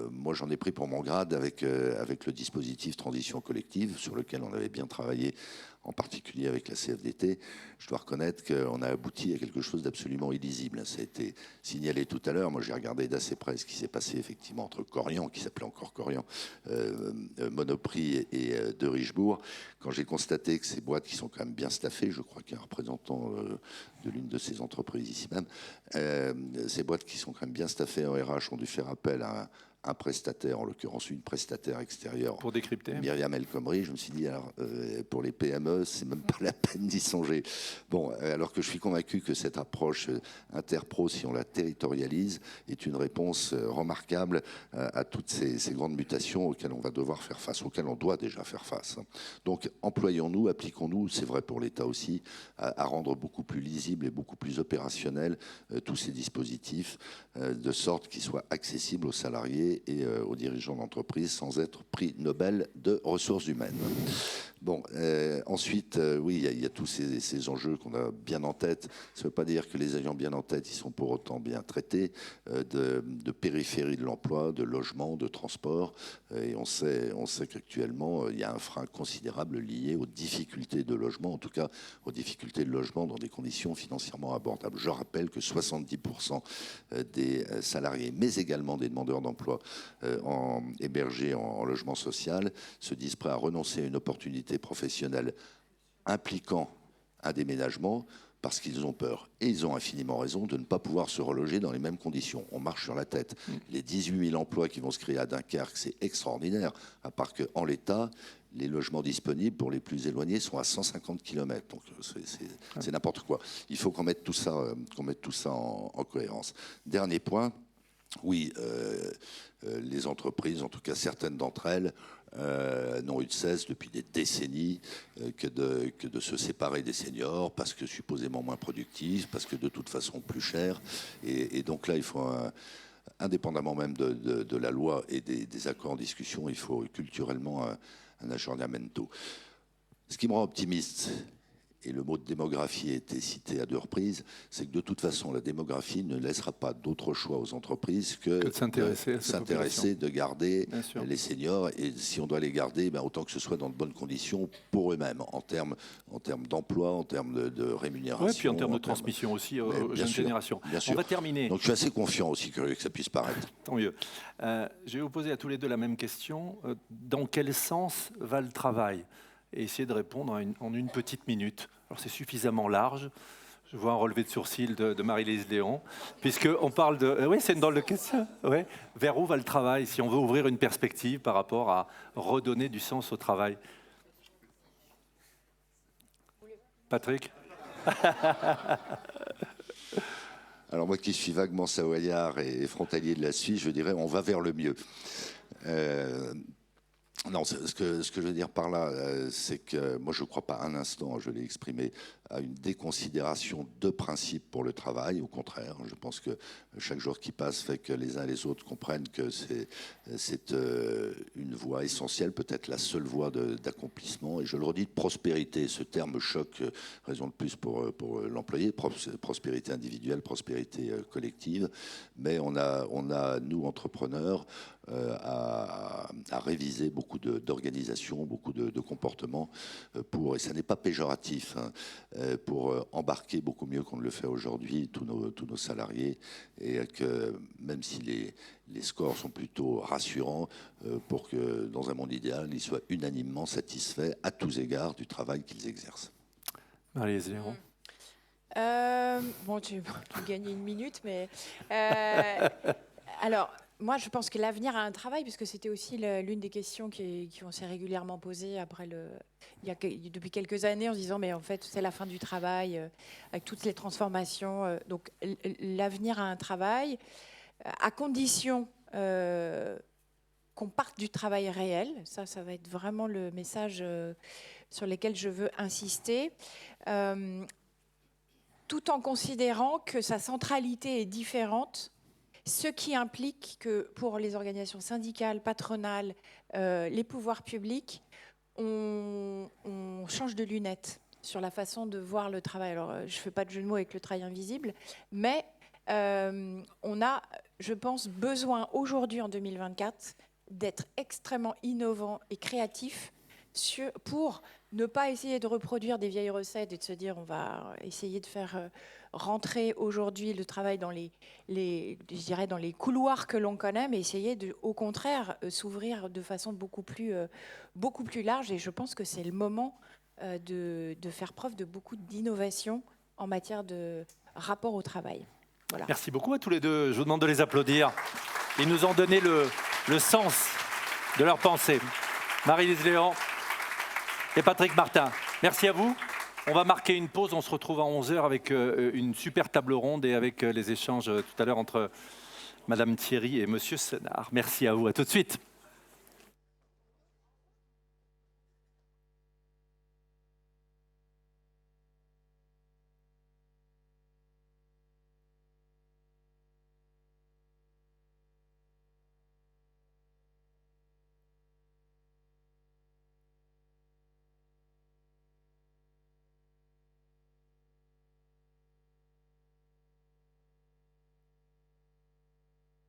Moi, j'en ai pris pour mon grade avec le dispositif Transition collective, sur lequel on avait bien travaillé, en particulier avec la CFDT. Je dois reconnaître qu'on a abouti à quelque chose d'absolument illisible. Ça a été signalé tout à l'heure. Moi, j'ai regardé d'assez près ce qui s'est passé effectivement entre Corian, qui s'appelait encore Corian, Monoprix et de Richebourg. Quand j'ai constaté que ces boîtes qui sont quand même bien staffées, je crois qu'il y a un représentant de l'une de ces entreprises ici même, ces boîtes qui sont quand même bien staffées en RH ont dû faire appel à un prestataire, en l'occurrence une prestataire extérieure. Pour décrypter. Myriam El Khomri, je me suis dit, alors, pour les PME, c'est même pas la peine d'y songer. Bon, alors que je suis convaincu que cette approche interpro, si on la territorialise, est une réponse remarquable à toutes ces grandes mutations auxquelles on va devoir faire face, auxquelles on doit déjà faire face. Donc, employons-nous, appliquons-nous, c'est vrai pour l'État aussi, à rendre beaucoup plus lisible et beaucoup plus opérationnel tous ces dispositifs, de sorte qu'ils soient accessibles aux salariés et aux dirigeants d'entreprise sans être prix Nobel de ressources humaines. Bon, ensuite, oui, il y a tous ces enjeux qu'on a bien en tête. Ça ne veut pas dire que les ayant bien en tête, ils sont pour autant bien traités, de périphérie de l'emploi, de logement, de transport. Et on sait qu'actuellement, il y a un frein considérable lié aux difficultés de logement, en tout cas aux difficultés de logement dans des conditions financièrement abordables. Je rappelle que 70% des salariés, mais également des demandeurs d'emploi hébergés en logement social, se disent prêts à renoncer à une opportunité professionnelle impliquant un déménagement parce qu'ils ont peur. Et ils ont infiniment raison de ne pas pouvoir se reloger dans les mêmes conditions. On marche sur la tête. Les 18 000 emplois qui vont se créer à Dunkerque, c'est extraordinaire, à part qu'en l'état, les logements disponibles pour les plus éloignés sont à 150 km. Donc c'est n'importe quoi. Il faut qu'on mette tout ça, en cohérence. Dernier point. Oui, les entreprises, en tout cas certaines d'entre elles, n'ont eu de cesse depuis des décennies que de se séparer des seniors parce que supposément moins productifs, parce que de toute façon plus chers. Et donc là, il faut, indépendamment même de la loi et des accords en discussion, il faut culturellement un aggiornamento. Ce qui me rend optimiste, et le mot de démographie a été cité à 2 reprises, c'est que de toute façon, la démographie ne laissera pas d'autre choix aux entreprises que de s'intéresser, de garder les seniors. Et si on doit les garder, autant que ce soit dans de bonnes conditions pour eux-mêmes, en termes d'emploi, en termes de rémunération. Oui, puis en termes de transmission aussi aux jeunes générations. On va terminer. Donc je suis assez confiant aussi que ça puisse paraître. Tant mieux. Je vais vous poser à tous les deux la même question. Dans quel sens va le travail ? Et essayer de répondre en une petite minute. Alors c'est suffisamment large. Je vois un relevé de sourcil de Marie-Lise Léon, puisqu'on parle de... oui, c'est une drôle de question. Ouais. Vers où va le travail, si on veut ouvrir une perspective par rapport à redonner du sens au travail? Patrick? Alors moi qui suis vaguement savoyard et frontalier de la Suisse, je dirais on va vers le mieux. Non, ce que je veux dire par là, c'est que moi je ne crois pas un instant, je l'ai exprimé, à une déconsidération de principe pour le travail. Au contraire, je pense que chaque jour qui passe fait que les uns et les autres comprennent que c'est une voie essentielle, peut-être la seule voie d'accomplissement. Et je le redis, de prospérité. Ce terme choque, raison de plus pour l'employé, prospérité individuelle, prospérité collective. Mais on a nous, entrepreneurs, à réviser beaucoup d'organisations, beaucoup de comportements et ça n'est pas péjoratif, hein, pour embarquer beaucoup mieux qu'on ne le fait aujourd'hui tous nos salariés, et que même si les scores sont plutôt rassurants, pour que dans un monde idéal, ils soient unanimement satisfaits à tous égards du travail qu'ils exercent. Marie-Lise Léon. Bon, tu gagnes 1 minute, mais alors, moi, je pense que l'avenir a un travail, puisque c'était aussi l'une des questions qu'on s'est régulièrement posées depuis quelques années, en se disant, mais en fait, c'est la fin du travail, avec toutes les transformations. Donc, l'avenir a un travail, à condition qu'on parte du travail réel. Ça va être vraiment le message sur lequel je veux insister. Tout en considérant que sa centralité est différente, ce qui implique que pour les organisations syndicales, patronales, les pouvoirs publics, on change de lunettes sur la façon de voir le travail. Alors, je ne fais pas de jeu de mots avec le travail invisible, mais on a, je pense, besoin aujourd'hui, en 2024, d'être extrêmement innovant et créatif pour ne pas essayer de reproduire des vieilles recettes et de se dire on va essayer de faire rentrer aujourd'hui le travail dans dans les couloirs que l'on connaît, mais essayer au contraire s'ouvrir de façon beaucoup plus large. Et je pense que c'est le moment de faire preuve de beaucoup d'innovation en matière de rapport au travail. Voilà. Merci beaucoup à tous les deux. Je vous demande de les applaudir. Ils nous ont donné le sens de leur pensée. Marie-Lise Léon et Patrick Martin, merci à vous. On va marquer une pause, on se retrouve à 11h avec une super table ronde et avec les échanges tout à l'heure entre Madame Thierry et Monsieur Senard. Merci à vous, à tout de suite.